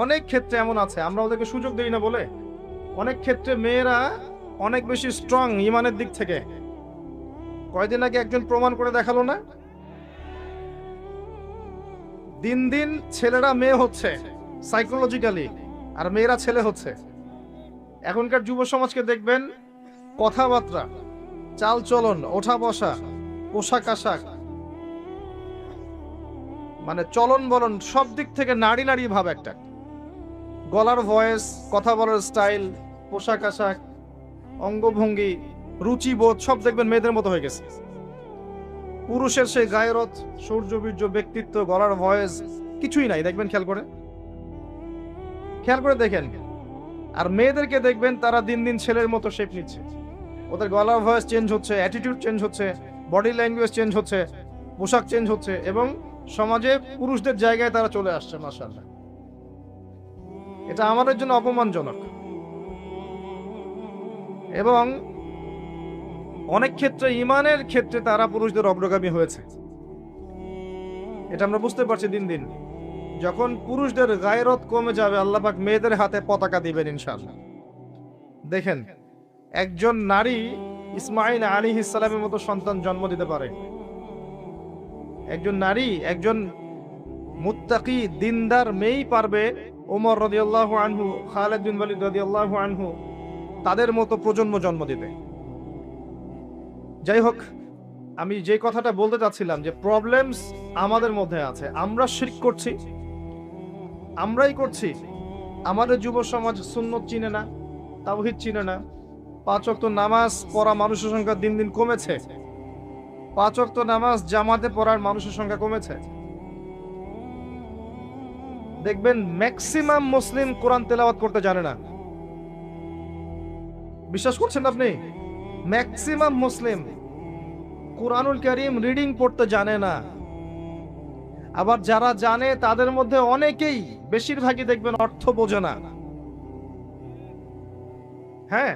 অনেক ক্ষেত্রে এমন আছে, আমরা ওদেরকে সুযোগ দেই না বলে। অনেক ক্ষেত্রে মেয়েরা অনেক বেশি স্ট্রং ইমানের দিক থেকে। কয়দিন আগে একজন প্রমাণ করে দেখালো না, দিন দিন ছেলেরা মেয়ে হচ্ছে সাইকোলজিক্যালি, আর মেয়েরা ছেলে হচ্ছে। এখনকার যুব সমাজকে দেখবেন, কথাবার্তা, চাল চলন, ওঠা বসা, পোশাক আশাক, মানে চলন বলন, সব দিক থেকে নারী নারী ভাব একটা। গলার ভয়েস, কথা বলার স্টাইল, পোশাক আশাক, অঙ্গভঙ্গি, রুচিবোধ, সব দেখবেন মেয়েদের মতো হয়ে গেছে। পুরুষের সেই গায়রত, সৌর্যবীর্য, ব্যক্তিত্ব, গলার ভয়েস কিছুই নাই, দেখবেন খেয়াল করে দেখেন। আর মেয়েদেরকে দেখবেন তারা দিন দিন ছেলের মতো শেপ নিচ্ছে। ওদের গলার ভয়েস চেঞ্জ হচ্ছে, অ্যাটিটিউড চেঞ্জ হচ্ছে, বডি ল্যাঙ্গুয়েজ চেঞ্জ হচ্ছে, পোশাক চেঞ্জ হচ্ছে, এবং সমাজে পুরুষদের জায়গায় তারা চলে আসছে। মাশাআল্লাহ, এটা আমাদের জন্য অপমানজনক। এবং অনেক ক্ষেত্রে ইমানের ক্ষেত্রে তারা পুরুষদের অগ্রগামী হয়েছে, এটা আমরা বুঝতে পারছি দিন দিন। যখন পুরুষদের গায়রত কমে যাবে, আল্লাহ পাক মেয়েদের হাতে পতাকা দিবেন ইনশাআল্লাহ। দেখেন, একজন নারী ইসমাঈল আলাইহিস সালামের মতো সন্তান জন্ম দিতে পারে। একজন নারী, একজন মুত্তাকি দিনদার মেয়েই পারবে ওমর রাদিয়াল্লাহু আনহু, খালিদ বিন ওয়ালিদ রাদিয়াল্লাহু আনহু, তাদের মতো প্রজন্ম জন্ম দিতে। যাই হোক, আমি যে কথাটা বলতে চাচ্ছিলাম যে প্রবলেমস আমাদের মধ্যে আছে। আমরা শিরক করছি, আমরাই করছি। আমাদের যুব সমাজ সুন্নত চিনে না, তাওহীদ চিনে না। 5 ওয়াক্ত নামাজ পড়া মানুষের সংখ্যা দিন দিন কমেছে। 5 ওয়াক্ত নামাজ জামাতে পড়ার মানুষের সংখ্যা কমেছে। দেখবেন ম্যাক্সিমাম মুসলিম কোরআন তেলাওয়াত করতে জানে না। বিশ্বাস করছেন আপনি? ম্যাক্সিমাম মুসলিম কুরআনুল কারীম রিডিং পড়তে জানে না। আবার যারা জানে তাদের মধ্যে অনেকেই, বেশিরভাগই দেখবেন অর্থ বোঝে না। হ্যাঁ,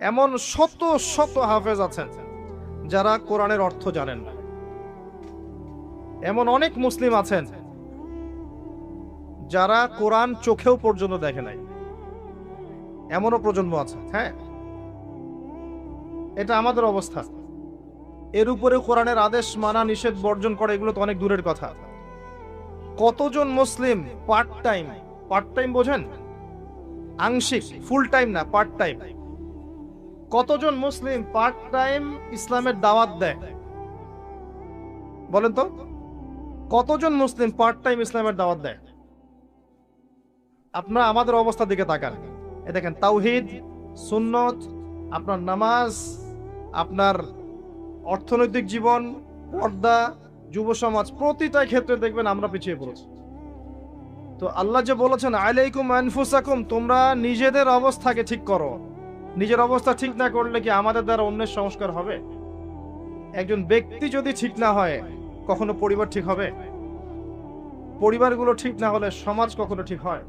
এমন শত শত হাফেজ আছেন যারা কোরআনের অর্থ জানেন না। এমন অনেক মুসলিম আছেন যারা কোরআন চোখেও পর্যন্ত দেখে নাই, এমনও প্রজন্ম আছে। হ্যাঁ, এটা আমাদের অবস্থা। এর উপরে কোরআনের আদেশ মানা, নিষেধ, বর্জন করা, এগুলো তো অনেক দূরের কথা। কতজন মুসলিম পার্ট টাইম বোঝেন? আংশিক, ফুল টাইম না, পার্ট টাইম। কতজন মুসলিম পার্ট টাইম ইসলামের দাওয়াত দেয়? বলেন তো, কতজন মুসলিম পার্ট টাইম ইসলামের দাওয়াত দেয়? আপনারা আমাদের অবস্থার দিকে তাকান। এ দেখেন, তাওহীদ, সুন্নত, আপনার নামাজ, আপনার অর্থনৈতিক জীবন, পর্দা, যুব সমাজ, প্রতিটা ক্ষেত্রে দেখবেন আমরা পিছিয়ে পড়েছি। তো আল্লাহ যে বলেছেন আলাইকুম আনফুসাকুম, তোমরা নিজেদের অবস্থাকে ঠিক করো। নিজের অবস্থা ঠিক না করলে কি আমাদের দ্বারা অন্যের সংস্কার হবে? একজন ব্যক্তি যদি ঠিক না হয়, কখনো পরিবার ঠিক হবে? পরিবারগুলো ঠিক না হলে সমাজ কখনো ঠিক হয়?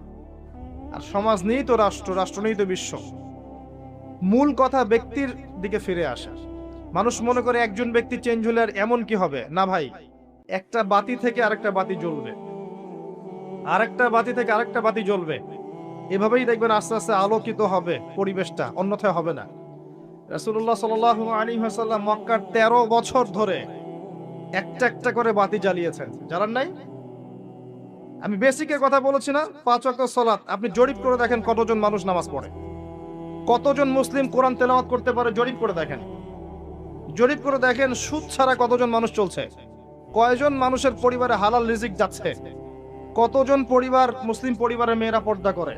আর সমাজ নেই তো রাষ্ট্র, রাষ্ট্র নেই তো বিশ্ব। মূল কথা ব্যক্তির দিকে ফিরে আসা। মানুষ মনে করে একজন ব্যক্তি চেঞ্জ হলে আর এমন কি হবে না ভাই, একটা বাতি থেকে আরেকটা বাতি জ্বলবে, আরেকটা বাতি থেকে আরেকটা বাতি জ্বলবে, এভাবেই দেখবেন আস্তে আস্তে আলোকিত হবে পরিবেশটা, অন্যথায় হবে না। রাসূলুল্লাহ সাল্লাল্লাহু আলাইহি ওয়াসাল্লাম মক্কার 13 বছর ধরে একটা একটা করে বাতি জ্বালিয়েছেন, জ্বালান নাই? আমি বেসিকের কথা বলেছি না, 5 ওয়াক্ত সালাত। আপনি জরিপ করে দেখেন কতজন মানুষ নামাজ পড়ে, কতজন মুসলিম কোরআন তেলাওয়াত করতে পারে, জরিপ করে দেখেন। জরিপ করে দেখেন সুদ ছাড়া কতজন মানুষ চলছে, কয়জন মানুষের পরিবারে হালাল রিজিক যাচ্ছে, কতজন পরিবার, মুসলিম পরিবারের মেয়েরা পর্দা করে,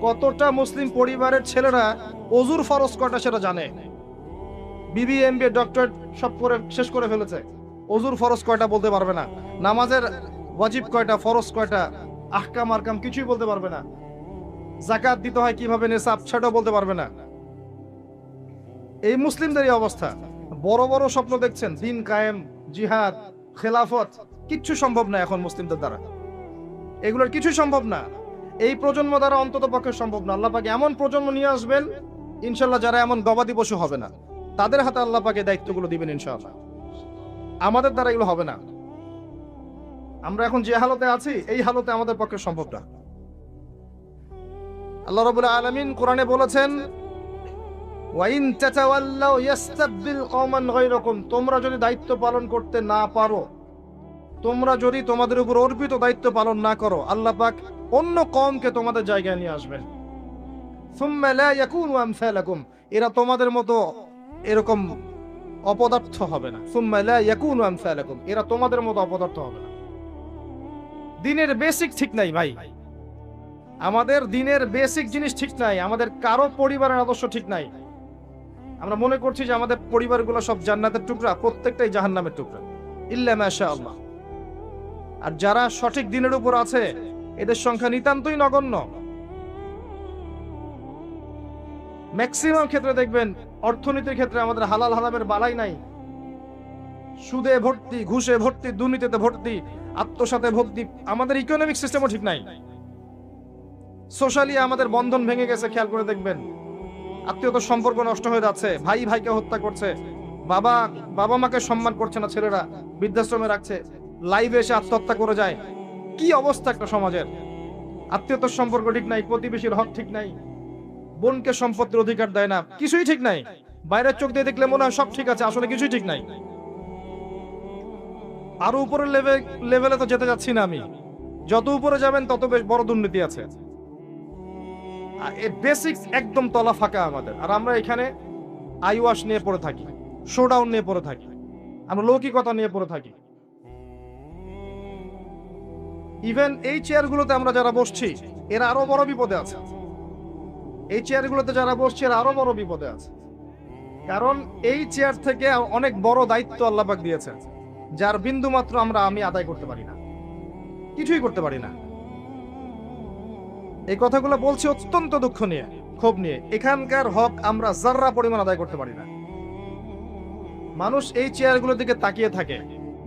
কতটা মুসলিম পরিবারের ছেলেরা অজুর ফরজ কয়টা সেটা জানে। বিবি এমবিএ ডক্টরেট সব করে শেষ করে ফেলেছে, অজুর ফরজ কয়টা বলতে পারবে না, নামাজের ওয়াজিব কয়টা, ফরজ কয়টা, আহকাম আরকাম কিছুই বলতে পারবে না, যাকাত দিতে হয় কিভাবে, নেশাব সেটাও বলতে পারবে না। এই মুসলিমদেরই অবস্থা। বড় বড় স্বপ্ন দেখছেন, দিন কায়েম, জিহাদ, খেলাফত, কিচ্ছু সম্ভব না এখন মুসলিমদের দ্বারা। এগুলোর কিছু সম্ভব না, এই প্রজন্ম দ্বারা অন্তত পক্ষে সম্ভব না। আল্লাহ পাকে এমন প্রজন্ম নিয়ে আসবেন ইনশাল্লাহ, যারা এমন গবাদি পশু হবে না, তাদের হাতে আল্লাহ পাকে দায়িত্বগুলো দিবেন ইনশাআল্লাহ। আমাদের দ্বারা এগুলো হবে না। আমরা এখন যে হালতে আছি, এই হালতে আমাদের পক্ষে সম্ভব না। আল্লাহ রাব্বুল আলামিন কোরআনে বলেছেন, ওয়াইন তাতাওয়াল্লাউ ইস্তাবদিল কওমান গায়রাকুম, তোমরা যদি দায়িত্ব পালন করতে না পারো, তোমরা যদি তোমাদের উপর অর্পিত দায়িত্ব পালন না করো, আল্লাহ পাক অন্য কওমকে তোমাদের জায়গায় নিয়ে আসবেন। সুম্মা লা ইয়াকুনু আমসালাকুম, এরা তোমাদের মতো এরকম অপদার্থ হবে না। সুম্মা লা ইয়াকুনু আমসালাকুম, এরা তোমাদের মতো অপদার্থ হবে না। দিনের বেসিক ঠিক নাই ভাই, আমাদের দিনের বেসিক জিনিস ঠিক নাই, আমাদের কারো পরিবারের আদর্শ ঠিক নাই। আমরা মনে করছি যে আমাদের পরিবারগুলো সব জান্নাতের টুকরা, প্রত্যেকটাই জাহান্নামের টুকরা, ইল্লা মাশাআল্লাহ। আর যারা সঠিক দিনের উপর আছে, এদের সংখ্যা নিতান্তই নগণ্য। ম্যাক্সিমাম ক্ষেত্রে দেখবেন অর্থনীতির ক্ষেত্রে আমাদের হালাল হারামের বালাই নাই, সুদে ভর্তি, ঘুষে ভর্তি, দুর্নীতিতে ভর্তি, আত্মসাতে ভর্তি। আমাদের ইকোনমিক সিস্টেমও ঠিক নাই। সোশ্যালি আমাদের বন্ধন ভেঙে গেছে, খেয়াল করে দেখবেন। আত্মীয়তার সম্পর্ক নষ্ট হয়ে যাচ্ছে, ভাই ভাইকে হত্যা করছে, বাবা বাবা মাকে সম্মান করছে না, ছেলেরা বৃদ্ধাশ্রমে রাখছে, লাইভে এসে আত্মহত্যা করে যায়। কি অবস্থা একটা সমাজের! আত্মীয়তার সম্পর্ক ঠিক নাই, প্রতিবেশীর হক ঠিক নাই, বোনকে সম্পত্তির অধিকার দেয় না, কিছুই ঠিক নাই। বাইরের চোখ দিয়ে দেখলে মনে হয় সব ঠিক আছে, আসলে কিছুই ঠিক নাই। আরো উপরের লেভেলে তো যেতে যাচ্ছি না আমি, যত উপরে যাবেন তত বেশ বড় দুর্নীতি আছে। বেসিক একদম তলা ফাঁকা আমাদের। আর আমরা এখানে আইওয়াশ নিয়ে পড়ে থাকি, শোডাউন নিয়ে পড়ে থাকি, আমরা লৌকিকতা নিয়ে পড়ে থাকি। ইভেন এই চেয়ারগুলোতে আমরা যারা বসছি, এরা আরো বড় বিপদে আছে। এই চেয়ারগুলোতে যারা বসছে এরা আরো বড় বিপদে আছে, কারণ এই চেয়ার থেকে অনেক বড় দায়িত্ব আল্লাহ পাক দিয়েছেন, যার বিন্দু মাত্র আমি আদায় করতে পারি না, কিছুই করতে পারি না। এই কথাগুলো বলছি অত্যন্ত দুঃখ নিয়ে, ক্ষোভ নিয়ে। এখানকার হক আমরা যার্রা পরিমাণ আদায় করতে পারি না। মানুষ এই চেয়ারগুলোর দিকে তাকিয়ে থাকে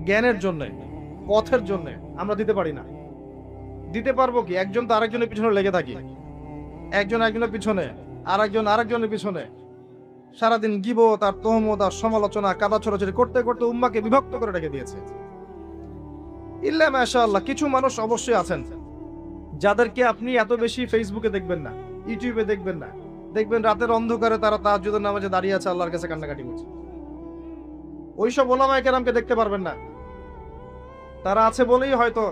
জ্ঞানের জন্য, পথের জন্য, আমরা দিতে পারি না। দিতে পারবো কি? একজন তো আরেকজনের পিছনে লেগে থাকি, একজন একজনের পিছনে, আরেকজন আরেকজনের পিছনে, সারাদিন গীবত আর তহমত আর সমালোচনা, কাদা ছড়াছড়ি করতে করতে উম্মাকে বিভক্ত করে রেখে দিয়েছে। ইল্লা মাশাআল্লাহ, কিছু মানুষ অবশ্যই আছেন যাদেরকে আপনি এত বেশি ফেসবুকে দেখবেন না, ইউটিউবে দেখবেন না, দেখবেন রাতের অন্ধকারে তারা তাহাজ্জুদের নামাজে দাঁড়িয়ে আছে, আল্লাহর কাছে কান্নাকাটি করছে। ওইসব ওলামায়ে কেরামকে দেখতে পারবেন না। তারা আছে বলেই হয়তো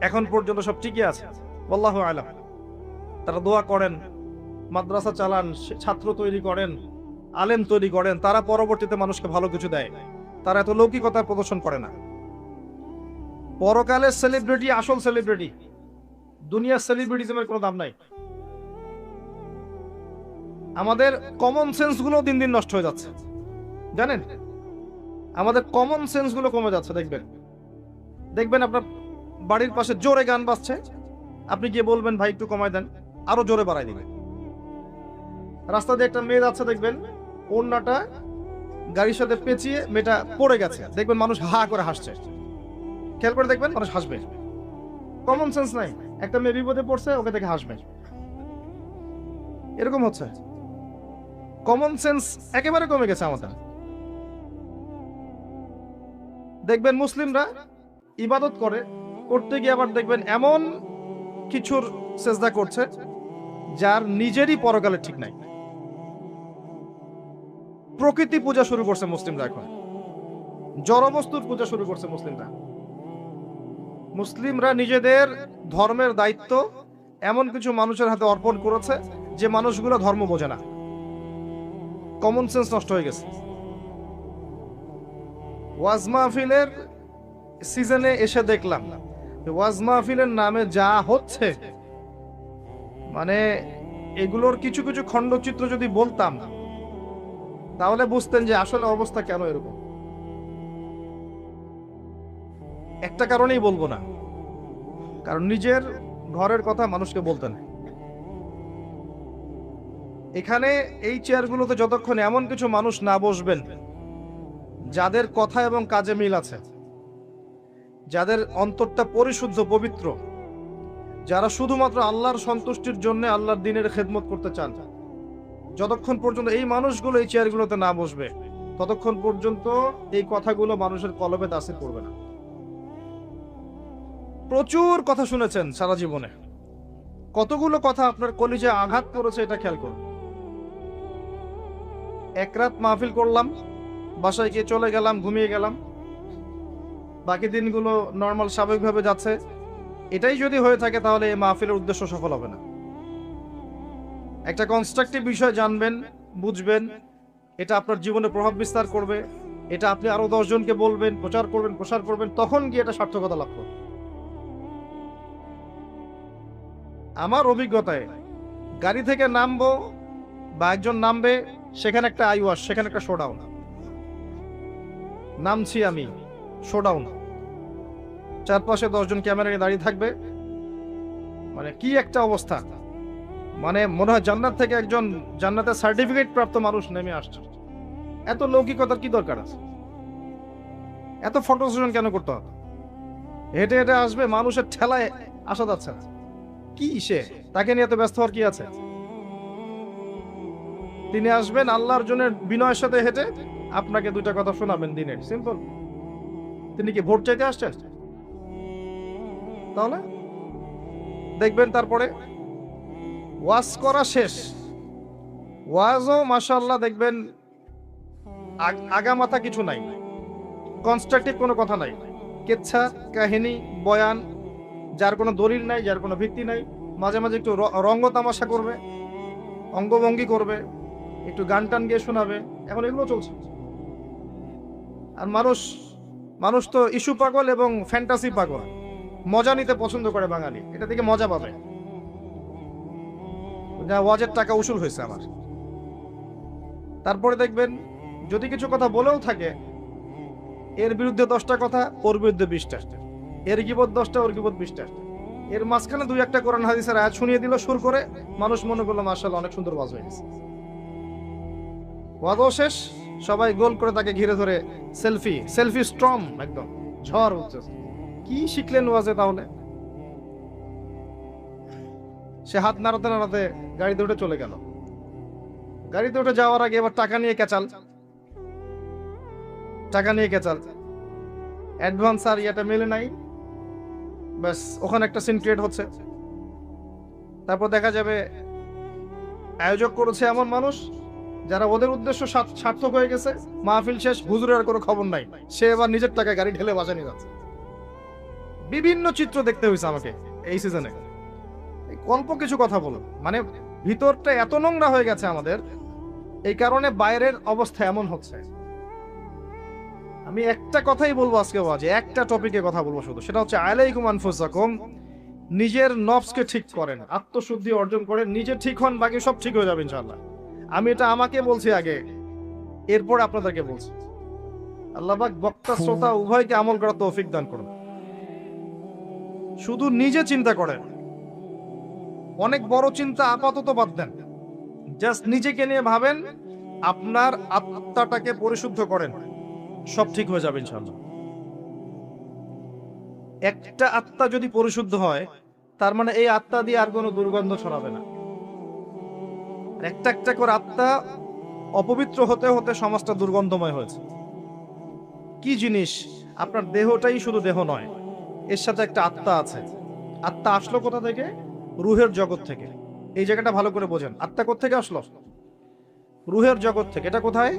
এখন পর্যন্ত সব ঠিকই আছে, আল্লাহু আ'লাম। তারা দোয়া করেন, মাদ্রাসা চালান, ছাত্র তৈরি করেন, আলেম তৈরি করেন, তারা পরবর্তীতে মানুষকে ভালো কিছু দেয়। তারা এত লৌকিকতার প্রদর্শন করে না। পরকালের সেলিব্রিটি আসল সেলিব্রিটি, দুনিয়ার সেলিব্রিটিজমের কোনো দাম নাই। আমাদের কমন সেন্সগুলো দিন দিন নষ্ট হয়ে যাচ্ছে, জানেন? আমাদের কমন সেন্সগুলো কমে যাচ্ছে। দেখবেন আপনার বাড়ির পাশে জোরে গান বাজছে, আপনি গিয়ে বলবেন ভাই একটু কমায় দেন, আরো জোরে বাড়াই দিবেন। রাস্তা দিয়ে একটা মেয়ে যাচ্ছে, দেখবেন ওড়নাটা গাড়ির সাথে পেঁচিয়ে মেয়েটা পড়ে গেছে, দেখবেন মানুষ হা করে হাসছে। খেয়াল করে দেখবেন মানুষ হাসবে। কমন সেন্স নাই, একটা মেয়ে বিপদে পড়ছে, ওকে দেখে হাসবে, এরকম হচ্ছে। কমন সেন্স একেবারে কমে গেছে আমাদের। দেখবেন মুসলিমরা ইবাদত করতে গিয়ে আবার দেখবেন এমন কিছুর সেজদা করছে যার নিজেরই পরকালে ঠিক নাই। প্রকৃতি পূজা শুরু করছে মুসলিমরা, এখন জড়বস্তুর পূজা শুরু করছে মুসলিমরা নিজেদের ধর্মের দায়িত্ব এমন কিছু মানুষের হাতে অর্পণ করেছে যে মানুষগুলো ধর্ম বোঝে না। কমন সেন্স নষ্ট হয়ে গেছে। ওয়াজ মাহফিলের সিজনে এসে দেখলাম ওয়াজ মাহফিলের নামে যা হচ্ছে, মানে এগুলোর কিছু কিছু খণ্ডচিত্র যদি বলতাম তাহলে বুঝতেন যে আসলে অবস্থা কেন এরকম। একটা কারণেই বলবো না, কারণ নিজের ঘরের কথা মানুষকে বলতে না। এখানে এই চেয়ারগুলোতে যতক্ষণ এমন কিছু মানুষ না বসবেন যাদের কথা এবং কাজে মিল আছে, যাদের অন্তরটা পরিশুদ্ধ পবিত্র, যারা শুধুমাত্র আল্লাহর সন্তুষ্টির জন্য আল্লাহর দ্বীনের খেদমত করতে চান, যতক্ষণ পর্যন্ত এই মানুষগুলো এই চেয়ারগুলোতে না বসবে ততক্ষণ পর্যন্ত এই কথাগুলো মানুষের কলবে তাসির করবে না। প্রচুর কথা শুনেছেন সারা জীবনে, কতগুলো কথা আপনার কলিজায় আঘাত করেছে এটা খেয়াল করুন। এক রাত মাহফিল করলাম, বাসায় গিয়ে চলে গেলাম, ঘুমিয়ে গেলাম, বাকি দিনগুলো নর্মাল স্বাভাবিকভাবে যাচ্ছে। এটাই যদি হয়ে থাকে তাহলে এই মাহফিলের উদ্দেশ্য সফল হবে না। একটা কনস্ট্রাকটিভ বিষয় জানবেন, বুঝবেন, এটা আপনার জীবনে প্রভাব বিস্তার করবে, এটা আপনি আরো 10 জনকে বলবেন, প্রসার করবেন, তখন গিয়ে এটা সার্থকতা লাভ করবে। আমার অভিজ্ঞতায় গাড়ি থেকে নামবো বা একজন নামবে, সেখানে একটা আইওয়াশ, সেখানে একটা শোডাউন। নামছি আমি, শোডাউন, চারপাশে 10 জন ক্যামেরা নিয়ে দাঁড়িয়ে থাকবে, মানে কি একটা অবস্থা। মানে মনে হয় জান্নাত থেকে একজন জান্নাতের সার্টিফিকেট প্রাপ্ত মানুষ নেমে আসছে। এত লৌকিকতার কি দরকার আছে? এত ফটো সেশন কেন করতে হবে? হেঁটে হেঁটে আসবে, মানুষের ঠেলায় আসা যাচ্ছে না। কি সে, তাকে নিয়ে এত ব্যস্ত হওয়ার কি আছে? তিনি আসবেন আল্লাহর জন্য বিনয়ের সাথে হেঁটে আপনাকে 2টা কথা শোনাবেন দিনের, সিম্পল। তিনি কি ভোট চাইতে আসছেন? তাহলে দেখবেন তারপরে ওয়াজ করা শেষ, ওয়াজও মাশাআল্লাহ দেখবেন আগা মাথা কিছু নাই, কনস্ট্রাকটিভ কোনো কথা নাই, কেচ্ছা কাহিনী বয়ান, যার কোনো দলিল নাই, যার কোনো ভিত্তি নাই। মাঝে মাঝে একটু রঙ্গ তামাশা করবে, অঙ্গভঙ্গি করবে, একটু গান টান গিয়ে শোনাবে, এখন এগুলো চলছে। আর মানুষ তো ইস্যু পাগল এবং ফ্যান্টাসি পাগল, মজা নিতে পছন্দ করে বাঙালি, এটা থেকে মজা পাবে। ওয়াজের টাকা উসুল হয়েছে আমার। তারপরে দেখবেন যদি কিছু কথা বলেও থাকে, এর বিরুদ্ধে 10টা কথা, ওর বিরুদ্ধে 20টা, এর গীবত 10টা, ওর গীবত 20টা, এর মাঝখানে 2-1টা কোরআন হাদিসের আয়াত শুনিয়ে দিল সুর করে, মানুষ মনে করলো মাশাআল্লাহ অনেক সুন্দর ওয়াজ হয়ে গেছে। ওয়াজও শেষ, সবাই গোল করে তাকে ঘিরে ধরে সেলফি স্ট্রং, একদম ঝড় হচ্ছে। কি শিখলেন ওয়াজে তাহলে? সে হাত নাড়াতে নাড়াতে গাড়িতে উঠে চলে গেল। গাড়িতে উঠে যাওয়ার আগে এবার টাকা নিয়ে কেচাল, অ্যাডভান্স আর ইয়েটা মেলে নাই, ব্যাস ওখানে একটা সিন ক্রিয়েট হচ্ছে। তারপর দেখা যাবে আয়োজক করেছে এমন মানুষ যারা ওদের উদ্দেশ্য সার্থক হয়ে গেছে, মাহফিল শেষ, হুজুরের আর কোনো খবর নাই, সে এবার নিজের টাকায় গাড়ি ঢেলে বাসা নিয়ে যাচ্ছে। বিভিন্ন চিত্র দেখতে হয়েছে আমাকে এই সিজনে। অল্প কিছু কথা বলো, মানে ভিতরটা এত নোংরা হয়ে গেছে আমাদের, এই কারণে বাইরের অবস্থা এমন হচ্ছে। আমি একটা কথাই বলবো আজকে, একটা টপিকে কথা বলবো শুধু, সেটা হচ্ছে আলাইকুম আনফুসাকুম। নিজের নফসকে ঠিক করেন, আত্মশুদ্ধি অর্জন করেন, নিজে ঠিক হন, বাকি সব ঠিক হয়ে যাবে ইনশাআল্লাহ। আমি এটা আমাকে বলছি আগে, এরপর আপনাদেরকে বলছি। আল্লাহ পাক বক্তা শ্রোতা উভয়কে আমল করার তৌফিক দান করুন। শুধু নিজে চিন্তা করেন, অনেক বড় চিন্তা আপাতত বাদ দেন, জাস্ট নিজেকে নিয়ে ভাবেন, আপনার আত্মাটাকে পরিশুদ্ধ করেন, সব ঠিক হয়ে যাবে ইনশাআল্লাহ। একটা আত্মা যদি পরিশুদ্ধ হয়, তার মানে এই আত্মা দিয়ে আর কোনো দুর্গন্ধ ছড়াবে না। একটা একটা করে আত্মা অপবিত্র হতে হতে সমাজটা দুর্গন্ধময় হয়েছে। কি জিনিস? আপনার দেহটাই শুধু দেহ নয়, এর সাথে একটা আত্মা আছে। আত্মা আসলো কোথা থেকে? রুহের জগৎ থেকে। এই জায়গাটা ভালো করে বোঝেন, আত্মা কোথা থেকে আসলো? রুহের জগৎ থেকে। এটা কোথায়?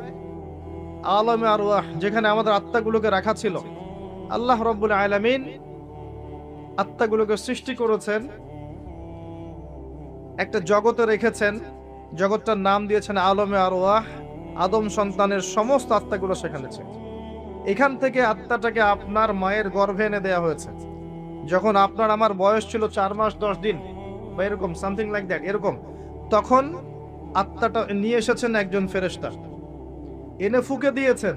আলমে আরওয়াহ, যেখানে আমাদের আত্মাগুলোকে রাখা ছিল। আল্লাহ রাব্বুল আলামিন আত্মাগুলোকে সৃষ্টি করেছেন, একটা জগতে রেখেছেন, জগৎটার নাম দিয়েছেন আলমে আরওয়াহ। আদম সন্তানের সমস্ত আত্মাগুলো সেখানে ছিল। এখান থেকে আত্মাটাকে আপনার মায়ের গর্ভে এনে দেয়া হয়েছে। যখন আপনার আমার বয়স ছিল 4 মাস 10 দিন বা এরকম সামথিং লাইক দ্যাট, এরকম, তখন আত্মাটা নিয়ে এসেছেন একজন ফেরেশতা, এনে ফুঁকে দিয়েছেন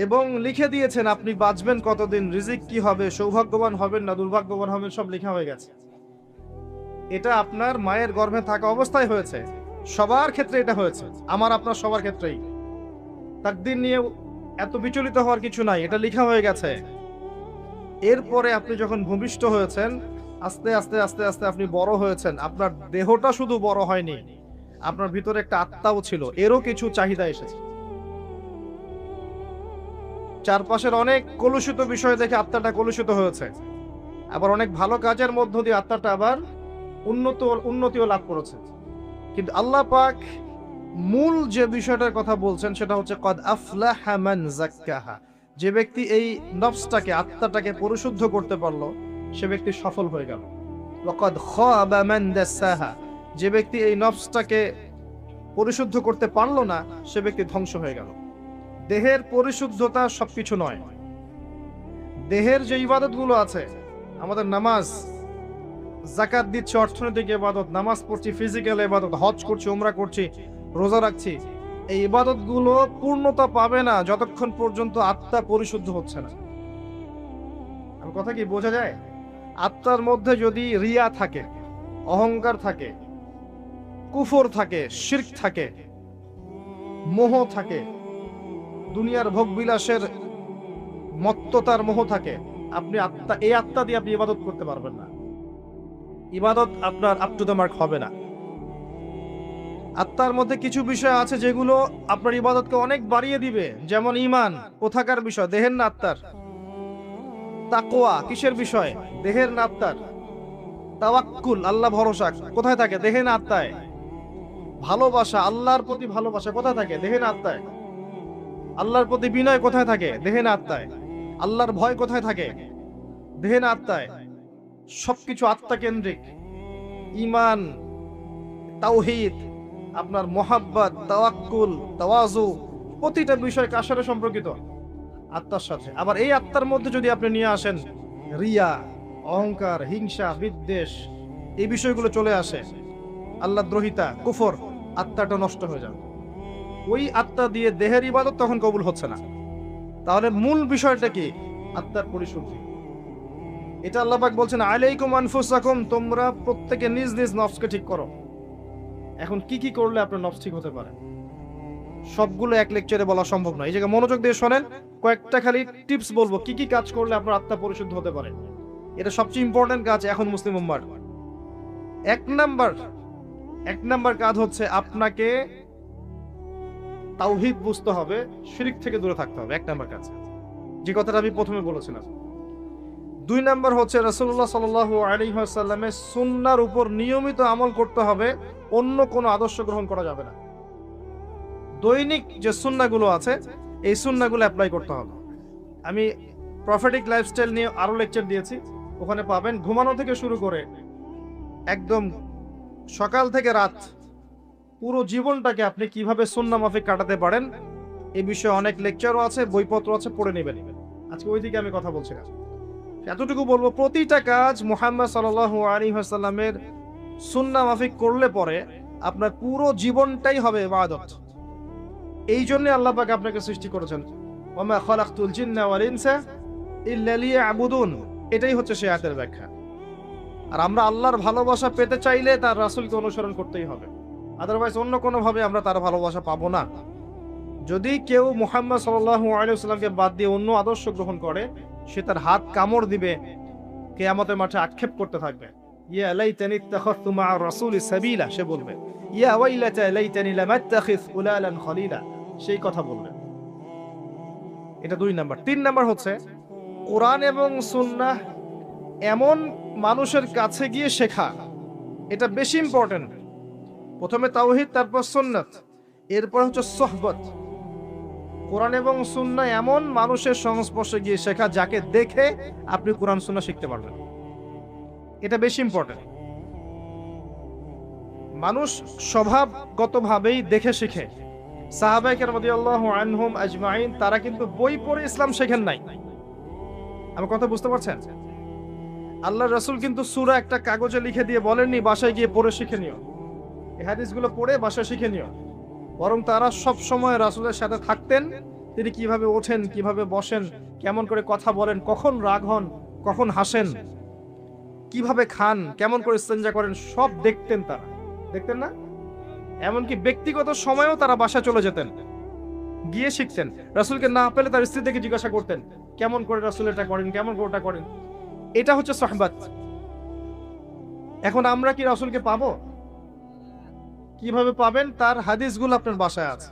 এবং লিখে দিয়েছেন আপনি বাঁচবেন কতদিন, রিজিক কি হবে, সৌভাগ্যবান হবেন না দুর্ভাগ্যবান হবেন, সব লেখা হয়ে গেছে। এটা আপনার মায়ের গর্ভে থাকা অবস্থায় হয়েছে। সবার ক্ষেত্রে এটা হয়েছে, আমার আপনার সবার ক্ষেত্রেই। তাকদীর নিয়ে এত বিচলিত হওয়ার কিছু নাই, এটা লেখা হয়ে গেছে। এরপরে আপনি যখন ভূমিষ্ঠ হয়েছেন, আস্তে আস্তে আস্তে আস্তে আপনি বড় হয়েছেন। আপনার দেহটা শুধু বড় হয়নি, আপনার ভিতরে একটা আত্মাও ছিল, এরও কিছু চাহিদা এসেছে। চারপাশের অনেক কলুষিত বিষয় দেখে আত্মাটা কলুষিত হয়েছে, আবার অনেক ভালো কাজের মধ্য দিয়ে আত্মাটা আবার উন্নতিও লাভ করেছে। কিন্তু আল্লাহ পাক মূল যে বিষয়টার কথা বলছেন সেটা হচ্ছে কদ আফলাহা মান যাক্কাহা। যে ব্যক্তি এই নফসটাকে, আত্মাটাকে পরিশুদ্ধ করতে পারলো, সে ব্যক্তি সফল হয়ে গেল। ওয়া কদ খাবা মান দাসাহা। যে ব্যক্তি এই নফসটাকে পরিশুদ্ধ করতে পারলো না, সে ব্যক্তি ধ্বংস হয়ে গেল। দেহের পরিশুদ্ধতা সবকিছু নয়। দেহের যে ইবাদতগুলো আছে, আমাদের নামাজ, যাকাত দিচ্ছি, অর্থনৈতিক ইবাদত, নামাজ পড়ছি, ফিজিক্যাল ইবাদত, হজ করছি, উমরা করছি, রোজা রাখছি, এই ইবাদতগুলো পূর্ণতা পাবে না যতক্ষণ পর্যন্ত আত্মা পরিশুদ্ধ হচ্ছে না। আমার কথা কি বোঝা যায়? আত্মার মধ্যে যদি রিয়া থাকে, অহংকার থাকে, কুফর থাকে, শিরক থাকে, মোহ থাকে, দুনিয়ার ভোগ বিলাসের মত্ততার মোহ থাকে, আপনি এই আত্মা দিয়ে আপনি ইবাদত করতে পারবেন না। ইবাদত আপনার আপ টু দ্য মার্ক হবে না। আত্মার মধ্যে কিছু বিষয় আছে যেগুলো আপনার ইবাদতকে অনেক বাড়িয়ে দিবে, যেমন ঈমান। কোথাকার বিষয়? দেহের না আত্মার? তাকওয়া কিসের বিষয়? দেহের না আত্মার? তাওয়াক্কুল, আল্লাহ ভরসা কোথায় থাকে? দেহে না আত্মায়? ভালোবাসা, আল্লাহর প্রতি ভালোবাসা কোথায় থাকে? দেহে না আত্মায়? আল্লাহর প্রতি বিনয় কোথায় থাকে? দেহে না আত্মায়? আল্লাহর ভয় কোথায় থাকে? দেহে না আত্মায়? সবকিছু আত্মা কেন্দ্রিক। ঈমান, তাওহীদ, আপনার মোহাব্বত, তাওয়াক্কুল, তাওয়াজু, প্রতিটা বিষয় কার সাথে সম্পর্কিত? আত্মার সাথে। আবার এই আত্মার মধ্যে যদি আপনি নিয়ে আসেন রিয়া, অহংকার, হিংসা, বিদ্বেষ, এই বিষয়গুলো চলে আসে, আল্লাহ দ্রোহিতা, কুফর, আত্মাটা নষ্ট হয়ে যাবে। ওই আত্মা দিয়ে দেহের ইবাদত তখন কবুল হচ্ছে না। তাহলে মূল বিষয়টা কি? আত্মার পরিশুদ্ধি। এটা আল্লাহ পাক বলছেন আলাইকুম আনফুসাকুম, তোমরা প্রত্যেকে নিজ নিজ নফসকে ঠিক করো। এখন কি কি করলে আপনার নফস ঠিক হতে পারে? সবগুলো এক লেকচারে বলা সম্ভব নয়। এই জায়গায় মনোযোগ দিয়ে শোনেন, কয়েকটা খালি টিপস বলবো কি কি কাজ করলে আপনার আত্মা পরিশুদ্ধ হতে পারে। এটা সবচেয়ে ইম্পর্টেন্ট কাজ এখন মুসলিম উম্মার। এক নাম্বার কাজ হচ্ছে আপনাকে তাওহীদ বুঝতে হবে, শিরক থেকে দূরে থাকতে হবে। এক নাম্বার কাজ, যে কথাটা আমি প্রথমে বলেছিলাম। 2 নাম্বার হচ্ছে রাসূলুল্লাহ সাল্লাল্লাহু আলাইহি ওয়াসাল্লামের সুন্নাহর উপর নিয়মিত আমল করতে হবে, অন্য কোনো আদর্শ গ্রহণ করা যাবে না। দৈনিক যে সুন্নাহগুলো আছে, এই সুন্নাহগুলো অ্যাপ্লাই করতে হবে। আমি প্রফেটিক লাইফস্টাইল নিয়ে আরো লেকচার দিয়েছি, ওখানে পাবেন। ঘুমানো থেকে শুরু করে একদম সকাল থেকে রাত, পুরো জীবনটাকে আপনি কিভাবে সুন্নাহ মাফিক কাটাতে পারেন, এই বিষয়ে অনেক লেকচারও আছে, বইপত্র আছে, পড়ে নেবেন। আজকে ওই দিকে আমি কথা বলছি না। এতটুকু বলবো, প্রতিটা কাজ মুহাম্মদ সাল্লাল্লাহু আলাইহি ওয়াসাল্লামের সুন্নাহ মাফিক করলে পরে আপনার পুরো জীবনটাই হবে ইবাদত। এই জন্য আল্লাহ পাক আপনাকে সৃষ্টি করেছেন, ওয়া মা খালাকতুল জিন্না ওয়াল ইনসা ইল্লা লিয়াবুদুন। এটাই হচ্ছে সেই আয়াতের ব্যাখ্যা। আর আমরা আল্লাহর ভালোবাসা পেতে চাইলে তার রাসূলকে অনুসরণ করতেই হবে, আদারওয়াইজ অন্য কোনো ভাবে আমরা তার ভালোবাসা পাবো না। যদি কেউ মুহাম্মদ সাল্লাল্লাহু আলাইহি ওয়াসাল্লামকে বাদ দিয়ে অন্য আদর্শ গ্রহণ করে, সে তার হাত কামড় দিবে, কিয়ামতের মাঠে আক্ষেপ করতে থাকবে, ইয়া লাইতানি ইত্তাখাযতু মা'a রাসূলি সাবিলা, সে বলবে ইয়া ওয়াইলাতা লাইতানি লাম আত্তাখিয ফুলানান খলিলা, সেই কথা বলবে। এটা 2 নাম্বার। 3 নাম্বার হচ্ছে কোরআন এবং সুন্নাহ এমন মানুষের কাছে গিয়ে শেখা, এটা বেশি ইম্পর্টেন্ট। প্রথমে তাওহীদ, তারপর সুন্নাত, এরপর হচ্ছে সোহবত। কোরআন এবং সুন্নাহ এমন মানুষের সংস্পর্শে গিয়ে শেখা যাকে দেখে আপনি কোরআন সুন্নাহ শিখতে পারবেন, এটা বেশি ইম্পর্টেন্ট। মানুষ স্বভাবগতভাবেই দেখে শিখে। সাহাবায়ে কেরাম রাদিয়াল্লাহু আনহুম আজমাইন, তারা কিন্তু বই পড়ে ইসলাম শেখেন নাই। আমার কথা বুঝতে পারছেন? আল্লাহর রাসূল কিন্তু সূরা একটা কাগজে লিখে দিয়ে বলেননি বাসায় গিয়ে পড়ে শিখে নিও, এই হাদিসগুলো পড়ে বাসায় শিখে নিও। বরং তারা সব সময় রাসূলের সাথে থাকতেন, তিনি কিভাবে ওঠেন, কিভাবে বসেন, কেমন করে কথা বলেন, কখন রাগ হন, কখন হাসেন, কিভাবে খান, কেমন করে ইস্তেঞ্জা করেন, সব দেখতেন তারা। দেখতেন না? এমনকি ব্যক্তিগত সময়েও তারা বাসায় চলে যেতেন, গিয়ে শিখতেন। রাসূলকে না পেলে তার স্ত্রী থেকে জিজ্ঞাসা করতেন, কেমন করে রাসূল এটা করেন, কেমন করে ওটা করেন। এটা হচ্ছে সুহবাত। এখন আমরা কি রাসূলকে পাবো? কিভাবে পাবেন? তার হাদিসগুলো আপনার বাসায় আছে,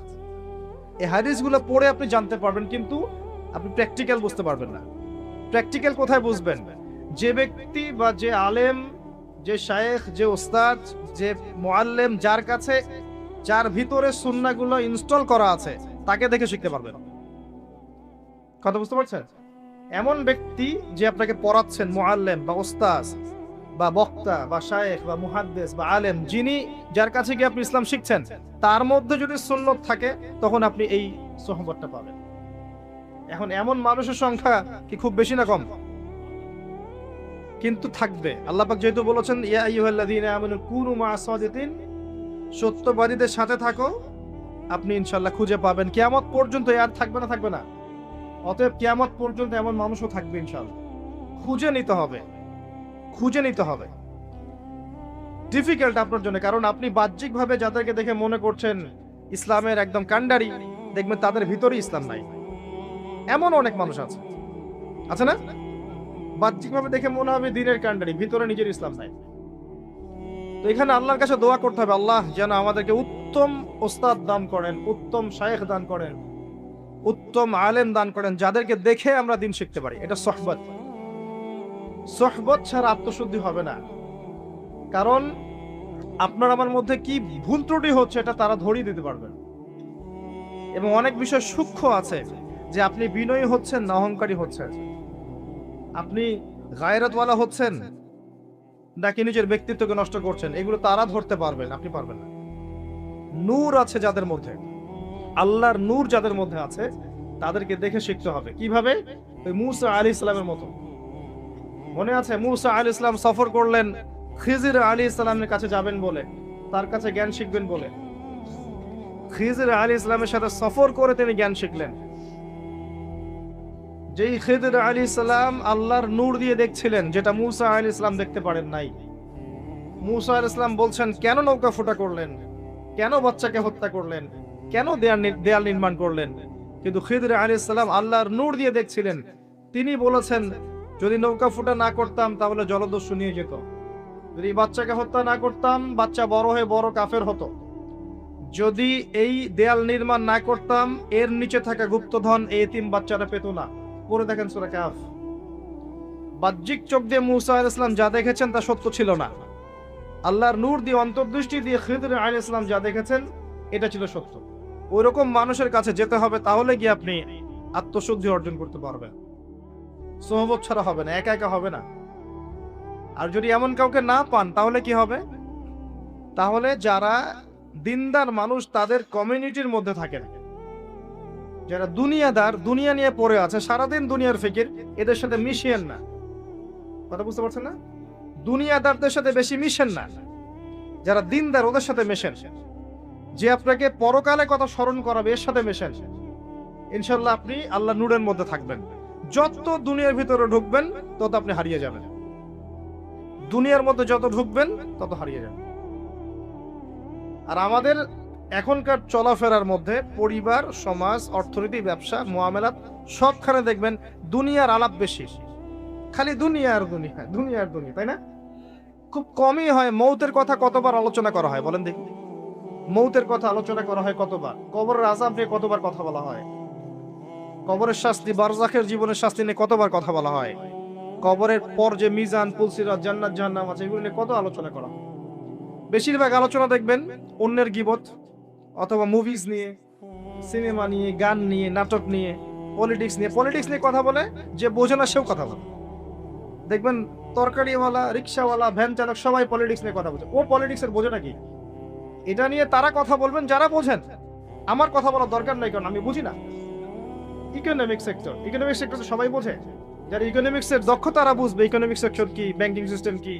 এই হাদিসগুলো পড়ে আপনি জানতে পারবেন, কিন্তু আপনি প্র্যাকটিক্যাল বুঝতে পারবেন না। প্র্যাকটিক্যাল কোথায় বুঝবেন? যে ব্যক্তি বা যে আলেম, যে শায়েখ, যে ওস্তাদ, যে মুআল্লিম, যার কাছে, যার ভিতরে সুন্নাহগুলো ইনস্টল করা আছে, তাকে দেখে শিখতে পারবেন। কথা বুঝতে পারছেন? এমন ব্যক্তি যে আপনাকে পড়াচ্ছেন, মুআল্লিম বা ওস্তাদ বা বক্তা বা শায়েখ বা মুহাদ্দিস বা আলেম, যিনি, যার কাছে গিয়ে আপনি ইসলাম শিখছেন, তার মধ্যে যদি সুন্নাত থাকে তখন আপনি এই সোহবতটা পাবেন। এখন এমন মানুষের সংখ্যা কি খুব বেশি না কম? কিন্তু থাকবে। আল্লাহ পাক যেহেতু বলেছেন ইয়া আইয়ুহাল্লাযীনা আমানু কুনু মা'আস সাদিকিন, সত্যবাদীদের সাথে থাকো, আপনি ইনশাআল্লাহ খুঁজে পাবেন। কিয়ামত পর্যন্ত আর থাকবে না, থাকবে না। অতএব কিয়ামত পর্যন্ত এমন মানুষও থাকবে ইনশাআল্লাহ। খুঁজে নিতে হবে, খুঁজে নিতে হবে। ডিফিকাল্ট আপনার জন্য, কারণ আপনি বাহ্যিকভাবে যাদেরকে দেখে মনে করছেন ইসলামের একদম কাণ্ডারি, দেখবেন তাদের ভিতরেই ইসলাম নাই। এমন অনেক মানুষ আছে, আছে না? বাহ্যিকভাবে দেখে মনে হবে দ্বীনের কাণ্ডারি, ভিতরে নিজের ইসলাম নাই। তো এখানে আল্লাহর কাছে দোয়া করতে হবে, আল্লাহ যেন আমাদেরকে উত্তম ওস্তাদ দান করেন, উত্তম শায়েখ দান করেন, উত্তম আলেম দান করেন, যাদেরকে দেখে আমরা দিন শিখতে পারি। এটা সোহবত। সোহবত ছাড়া আত্মশুদ্ধি হবে না। কারণ আপনার আমার মধ্যে কি ভুল ত্রুটি হচ্ছে এটা তারা ধরিয়ে দিতে পারবেন। এবং অনেক বিষয় সূক্ষ্ম আছে, যে আপনি বিনয়ী হচ্ছেন না অহংকারী হচ্ছেন, আপনি গায়রতওয়ালা হচ্ছেন নাকি নিজের ব্যক্তিত্বকে নষ্ট করছেন, এগুলো তারা ধরতে পারবেন, আপনি পারবেন না। নূর আছে যাদের মধ্যে, আল্লাহর নূর যাদের মধ্যে আছে, তাদেরকে দেখে শিখতে হবে। কিভাবে? ওই মূসা আলাইহিস সালামের মতো। মনে আছে মূসা আলাইহিস সালাম সফর করলেন খিজির আলাইহিস সালামের কাছে যাবেন বলে, তার কাছে জ্ঞান শিখবেন বলে। খিজির আলাইহিস সালামের সাথে সফর করে তিনি জ্ঞান শিখলেন। যেই খিজির আলাইহিস সালাম আল্লাহর নূর দিয়ে দেখছিলেন, যেটা মূসা আলাইহিস সালাম দেখতে পারেন নাই। মূসা আলাইহিস সালাম বলছেন, কেন নৌকা ফুটা করলেন, কেন বাচ্চাকে হত্যা করলেন, কেন দেয়াল নির্মাণ করলেন? কিন্তু খিজির আলাইহিস সালাম আল্লাহর নূর দিয়ে দেখছিলেন। তিনি বলেছেন, যদি নৌকা ফুটা না করতাম তাহলে জলদস্যু নিয়ে যেত, যদি বাচ্চাকে হত্যা না করতাম বাচ্চা বড় হয়ে বড় কাফের হতো, যদি এই দেয়াল নির্মাণ না করতাম এর নিচে থাকা গুপ্তধন এই এতিম বাচ্চারা পেত না। পড়ে দেখেন সূরা কাহফ। বাহ্যিক চোখ দিয়ে মূসা আলাইহিস সালাম যা দেখেছেন তা সত্য ছিল না। আল্লাহর নূর দিয়ে, অন্তর্দৃষ্টি দিয়ে খিজির আলাইহিস সালাম যা দেখেছেন এটা ছিল সত্য। ওইরকম মানুষের কাছে যেতে হবে, তাহলে গিয়ে আপনি আত্মশুদ্ধি অর্জন করতে পারবেন। সোহবত ছাড়া হবে না, একা একা হবে না। আর যদি এমন কাউকে না পান তাহলে কি হবে? তাহলে যারা দিনদার মানুষ তাদের কমিউনিটির মধ্যে থাকেন, যারা দুনিয়াদার, দুনিয়া নিয়ে পড়ে আছে, সারাদিন দুনিয়ার ফিকির, এদের সাথে মিশিয়েন না। কথা বুঝতে পারছেন না? দুনিয়াদারদের সাথে বেশি মিশেন না। যারা দিনদার ওদের সাথে মেশেন, যে আপনাকে পরকালে কথা স্মরণ করাবে এর সাথে মেশেন, ইনশাল্লাহ আপনি আল্লাহ নূরের মধ্যে থাকবেন। যত দুনিয়ার ভিতরে ঢুকবেন তত আপনি হারিয়ে যাবেন, দুনিয়ার মধ্যে যত ঢুকবেন তত হারিয়ে যাবেন। আর আমাদের এখনকার চলাফেরার মধ্যে পরিবার, সমাজ, অর্থনীতি, ব্যবসা, মুআমালাত সবখানে দেখবেন দুনিয়ার আলাপ বেশি, খালি দুনিয়া আর দুনিয়া, দুনিয়া আর দুনিয়া, তাই না? খুব কমই হয় মৌতের কথা কতবার আলোচনা করা হয় বলেন দেখি? মৌতের কথা আলোচনা করা হয় কতবার? কবরের আযাব নিয়ে কতবার কথা বলা হয়? কবরের শাস্তি, বারজাখের জীবনের শাস্তি নিয়ে কতবার কথা বলা হয়? কবরের পর যে মিজান, পুলসিরাত, জান্নাত জাহান্নাম আছে এগুলো নিয়ে কত আলোচনা করা হয়? বেশিরভাগ আলোচনা দেখবেন অন্যের গীবত অথবা মুভিজ নিয়ে, সিনেমা নিয়ে, গান নিয়ে, নাটক নিয়ে, পলিটিক্স নিয়ে। পলিটিক্স নিয়ে কথা বলে যে বোঝে না সেও কথা বলে। দেখবেন তরকারিওয়ালা, রিক্সাওয়ালা, ভ্যান চালক সবাই পলিটিক্স নিয়ে কথা বলছে। ও পলিটিক্সের বোঝে নাকি? এটা নিয়ে তারা কথা বলবেন যারা বোঝেন। আমার কথা বলার দরকার নাই, কারণ আমি বুঝি না। ইকোনমিক সেক্টর, ইকোনমিক সেক্টর সবাই বোঝে। যারা ইকোনমিক্সের দক্ষ তারা বুঝবে ইকোনমিক সেক্টর কি, ব্যাংকিং সিস্টেম কি,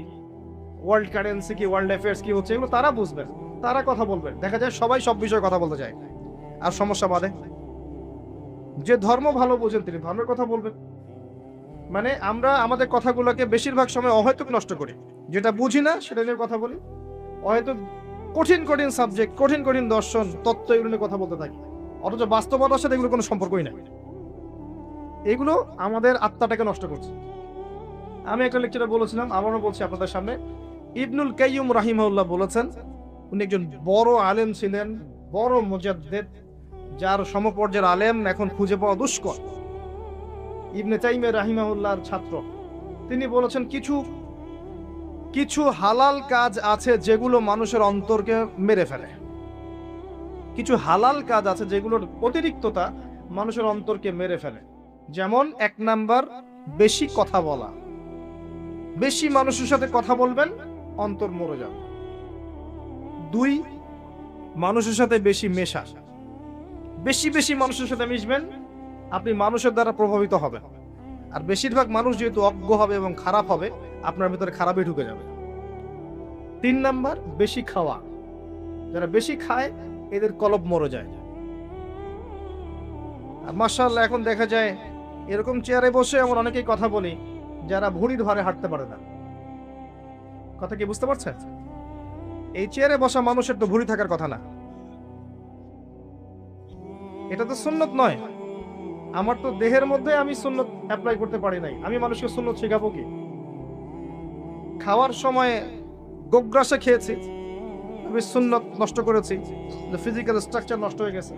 ওয়ার্ল্ড কারেন্সি কি, ওয়ার্ল্ড অ্যাফেয়ার্স কি হচ্ছে, এগুলো তারা বুঝবেন, তারা কথা বলবেন। দেখা যায় সবাই সব বিষয়ে কথা বলতে চায়, আর সমস্যা বাধে। যে ধর্ম ভালো বোঝেন তিনি ধর্মের কথা বলবেন। মানে আমরা আমাদের কথাগুলোকে বেশিরভাগ সময় অহেতুক নষ্ট করি, যেটা বুঝি না সেটা নিয়ে কথা বলি। অহেতুক কঠিন কঠিন সাবজেক্ট, কঠিন কঠিন দর্শন, তত্ত্ব, এগুলো নিয়ে কথা বলতে থাকি, অথচ বাস্তবতার সাথে এগুলো কোনো সম্পর্কই নাই। এগুলো আমাদের আত্মাটাকে নষ্ট করছে। আমি একটা লেকচারে বলেছিলাম, আবারও বলছি আপনাদের সামনে, ইবনুল কাইয়ুম রাহিমাহুল্লাহ বলেছেন, উনি একজন বড় আলেম ছিলেন, বড় মুজাদ্দিদ, যার সমপর্যায়ের আলেম এখন খুঁজে পাওয়া দুষ্কর। ইবনে তাইমিয়া রাহিমাহুল্লাহর ছাত্র। তিনি বলেছেন কিছু কিছু হালাল কাজ আছে যেগুলো মানুষের অন্তরকে মেরে ফেলে। কিছু হালাল কাজ আছে যেগুলোর অতিরিক্ততা মানুষের অন্তরকে মেরে ফেলে। যেমন 1 নাম্বার, বেশি কথা বলা। বেশি মানুষের সাথে কথা বলবেন, অন্তর মরে যাবে। 2, মানুষের সাথে বেশি মেশা। বেশি বেশি মানুষের সাথে মিশবেন, আপনি মানুষের দ্বারা প্রভাবিত হবেন। আর বেশিরভাগ মানুষ যেহেতু অজ্ঞ হবে এবং খারাপ হবে, আপনার ভিতরে খারাপই ঢুকে যাবে। 3 নাম্বার, বেশি খাওয়া। যারা বেশি খায় এদের কলব মরে যায়। আর মাশাআল্লাহ এখন দেখা যায় এরকম চেয়ারে বসে এমন অনেকেই কথা বলি যারা ভুঁড়ির ভারে হাঁটতে পারে না। কথা কি বুঝতে পারছেন? এই চেয়ারে বসা মানুষের তো ভুঁড়ি থাকার কথা না, এটা তো সুন্নত নয়। আমার তো দেহের মধ্যে আমি সুন্নত অ্যাপ্লাই করতে পারি নাই, আমি মানুষকে সুন্নত শেখাবো কি? খাওয়ার সময় গোগ্রাসে খেয়েছি, আমি সুন্নত নষ্ট করেছি, ফিজিক্যাল স্ট্রাকচার নষ্ট হয়ে গেছে।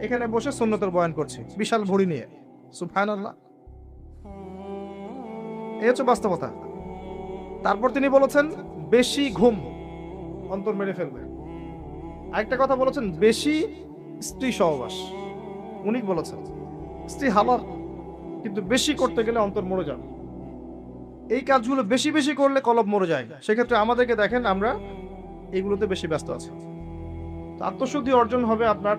এখানে বসে সুন্নতের বয়ান করছি বিশাল ভুঁড়ি নিয়ে। সুবহানাল্লাহ, এই হচ্ছে বাস্তবতা। তারপর তিনি বলেছেন বেশি ঘুম অন্তর মেরে ফেলবে। আরেকটা কথা বলেছেন বেশি স্ত্রী সহবাস। উনি বলেছেন স্ত্রী হালাল, কিন্তু বেশি করতে গেলে অন্তর মরে যাবে। এই কাজগুলো বেশি বেশি করলে কলব মরে যায়। সেক্ষেত্রে আমাদেরকে দেখেন আমরা এগুলোতে বেশি ব্যস্ত আছি। আত্মশুদ্ধি অর্জন হবে আপনার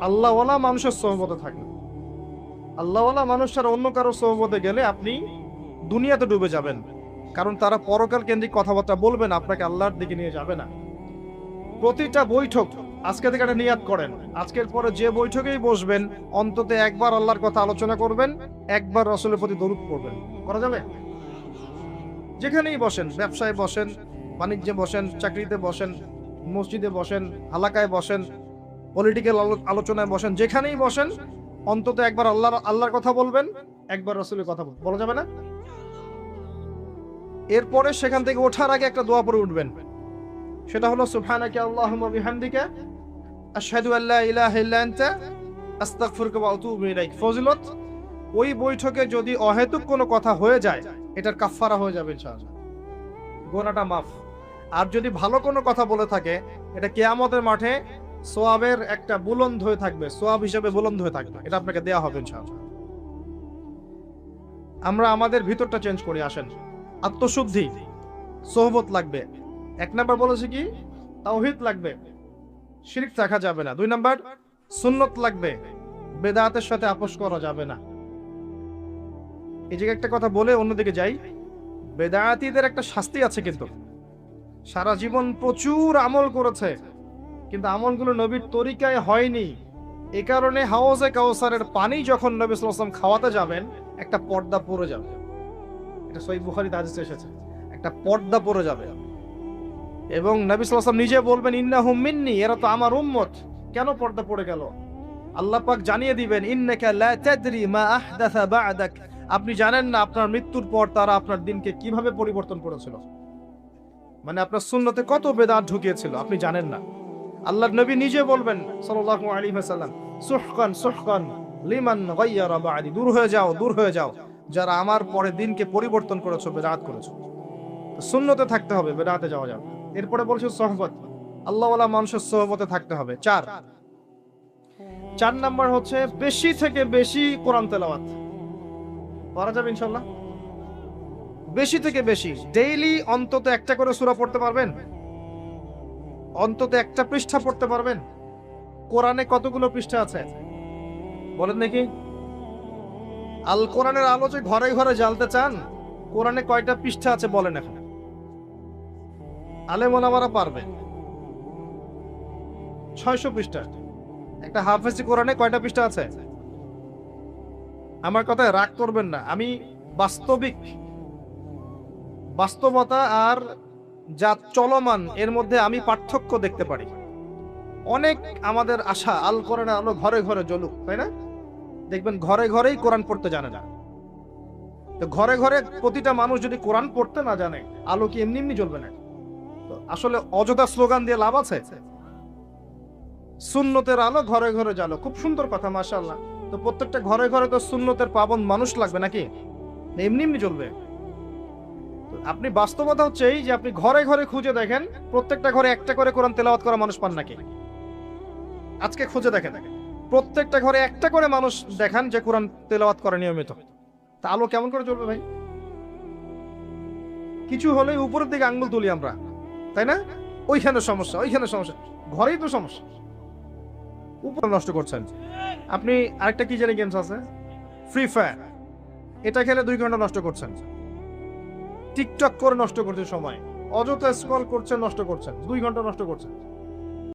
আল্লাহওয়ালা মানুষের সোহবতে থাকলে। আল্লাহওয়ালা মানুষ ছাড়া অন্য কারো সোহবতে গেলে আপনি দুনিয়াতে ডুবে যাবেন, কারণ তারা পরকাল কেন্দ্রিক কথাবার্তা বলবেন, আপনাকে আল্লাহর দিকে নিয়ে যাবে না। প্রতিটা বৈঠক আজকে থেকে একটা নিয়াত করেন, আজকের পরে যে বৈঠকেই বসবেন অন্তত একবার আল্লাহর কথা আলোচনা করবেন, একবার রাসূলের প্রতি দরুদ পড়বেন। করা যাবে? যেখানেই বসেন, ব্যবসায় বসেন, বাণিজ্যে বসেন, চাকরিতে বসেন, মসজিদে বসেন, হালাকায় বসেন, পলিটিক্যাল আলোচনায় বসেন, যেখানেই বসেন অন্তত একবার আল্লাহর কথা বলবেন, একবার রাসূলের কথা বলা যাবে না? এরপরে সেখান থেকে ওঠার আগে একটা দোয়া পড়ে উঠবেন, সেটা হলো সুবহানাকা আল্লাহুম্মা বিহামদিকা আশহাদু আল্লা ইলাহা ইল্লা আনতা আস্তাগফিরুকা ওয়া আতুবু ইলাইক। ফজিলত, ওই বৈঠকে যদি অহেতুক কোনো কথা হয়ে যায় এটার কাফফারা হয়ে যাবে ইনশাআল্লাহ, গুনাহটা মাফ। আর যদি ভালো কোনো কথা বলে থাকে এটা কিয়ামতের মাঠে সওয়াবের একটা বুলন্দ হয়ে থাকবে, সওয়াব হিসেবে বুলন্দ হয়ে থাকবে, এটা আপনাকে দেয়া হবে ইনশাআল্লাহ। আমরা আমাদের ভিতরটা চেঞ্জ করি, আসেন। আত্মশুদ্ধি, সোহবত লাগবে। 1 নাম্বার বলেছে কি? তাওহীদ লাগবে, শিরক রাখা যাবে না। 2 নাম্বার সুন্নত লাগবে, বেদাতের সাথে আপোষ করা যাবে না। এই যে একটা কথা বলে অন্যদিকে যাই, বেদাতীদের একটা শাস্তি আছে, কিন্তু সারা জীবন প্রচুর আমল করেছে, কিন্তু আমলগুলো নবীর তরিকায় হয়নি। এ কারণে হাউজে কাউসারের পানি যখন নবী সাল্লাল্লাহু আলাইহি ওয়াসাল্লাম খাওয়াতে যাবেন, একটা পর্দা পড়ে যাবে। এটা সহিহ বুখারীতে হাদিসে এসেছে, একটা পর্দা পড়ে যাবে। এবং নবী সাল্লাল্লাহু আলাইহি ওয়াসাল্লাম নিজে বলবেন, ইন্নাহুম মিন্নি, এরা তো আমার উম্মত। কেন পর্দা পড়ে গেল? আল্লাহ পাক জানিয়ে দিবেন, ইন্নাকা লা তাদরি মা আহদাসা বা'দাক, আপনি জানেন না আপনার মৃত্যুর পর তারা আপনার দিনকে কিভাবে পরিবর্তন করেছিল। মানে আপনার সুন্নতে কত বেদাত ঢুকিয়েছিল আপনি জানেন না। আল্লাহর নবী নিজে বলবেন সাল্লাল্লাহু আলাইহি ওয়াসাল্লাম, সুহকান সুহকান লিমান গায়্যারা বা'দি, দূর হয়ে যাও, দূর হয়ে যাও যারা আমার পরে দিনকে পরিবর্তন করেছো, বেদাত করেছো। তো সুন্নতে থাকতে হবে, বেদাতে যাওয়া যাবে। এরপরে বলছে সুহবত, আল্লাহওয়ালা মানুষের সুহবতে থাকতে হবে। চার নাম্বার হচ্ছে বেশি থেকে বেশি কোরআন তেলাওয়াত করা যাবে ইনশাআল্লাহ। বেশি থেকে বেশি ডেইলি অন্তত একটা করে সূরা পড়তে পারবেন, অন্তত একটা পৃষ্ঠা পড়তে পারবেন। কোরআনে কতগুলো পৃষ্ঠা আছে বলেন দেখি? আল কোরআনের আলো যে ঘরে ঘরে জ্বালতে চান, কোরআনে কয়টা পৃষ্ঠা আছে বলেন এখন? আলেম ওলামারা পারবে 600 পৃষ্ঠা। একটা হাফেজি কোরআনে কয়টা পৃষ্ঠা আছে? আমার কথায় রাগ করবেন না, আমি বাস্তবতা আর যা চলমান এর মধ্যে আমি পার্থক্য দেখতে পারি। অনেক আমাদের আশা আল কোরআনের আলো ঘরে ঘরে জ্বলুক, তাই না? দেখবেন ঘরে ঘরেই কোরআন পড়তে জানে না। তো ঘরে ঘরে প্রতিটা মানুষ যদি কোরআন পড়তে না জানে, আলো কি এমনি এমনি জ্বলবে না? তো আসলে অযথা স্লোগান দিয়ে লাভ আছে? সুন্নতের আলো ঘরে ঘরে জ্বালো, খুব সুন্দর কথা, মাশাআল্লাহ। তো প্রত্যেকটা ঘরে ঘরে তো সুন্নতের পাবন মানুষ লাগবে নাকি? এমনি এমনি জ্বলবে? আপনি বাস্তবতা হচ্ছে এই যে আপনি ঘরে ঘরে খুঁজে দেখেন, প্রত্যেকটা ঘরে একটা করে কোরআন তেলাওয়াত করা মানুষ পান নাকি? আজকে খুঁজে দেখেন, প্রত্যেকটা ঘরে একটা করে মানুষ দেখান যে কোরআন তেলাওয়াত করে নিয়মিত। তা আলো কেমন করে জ্বলবে ভাই? কিছু হলে উপরের দিকে আঙ্গুল তুলি আমরা, তাই না? ওইখানে সমস্যা, ওইখানে সমস্যা, ঘরেই তো সমস্যা। উপরে নষ্ট করছেন আপনি। আরেকটা কি জানি গেমস আছে, ফ্রি ফায়ার, এটা খেলে 2 ঘন্টা নষ্ট করছেন। টিকটক করে নষ্ট করছেন সময়, অযথা স্ক্রল করছেন, নষ্ট করছেন, 2 ঘন্টা নষ্ট করছেন।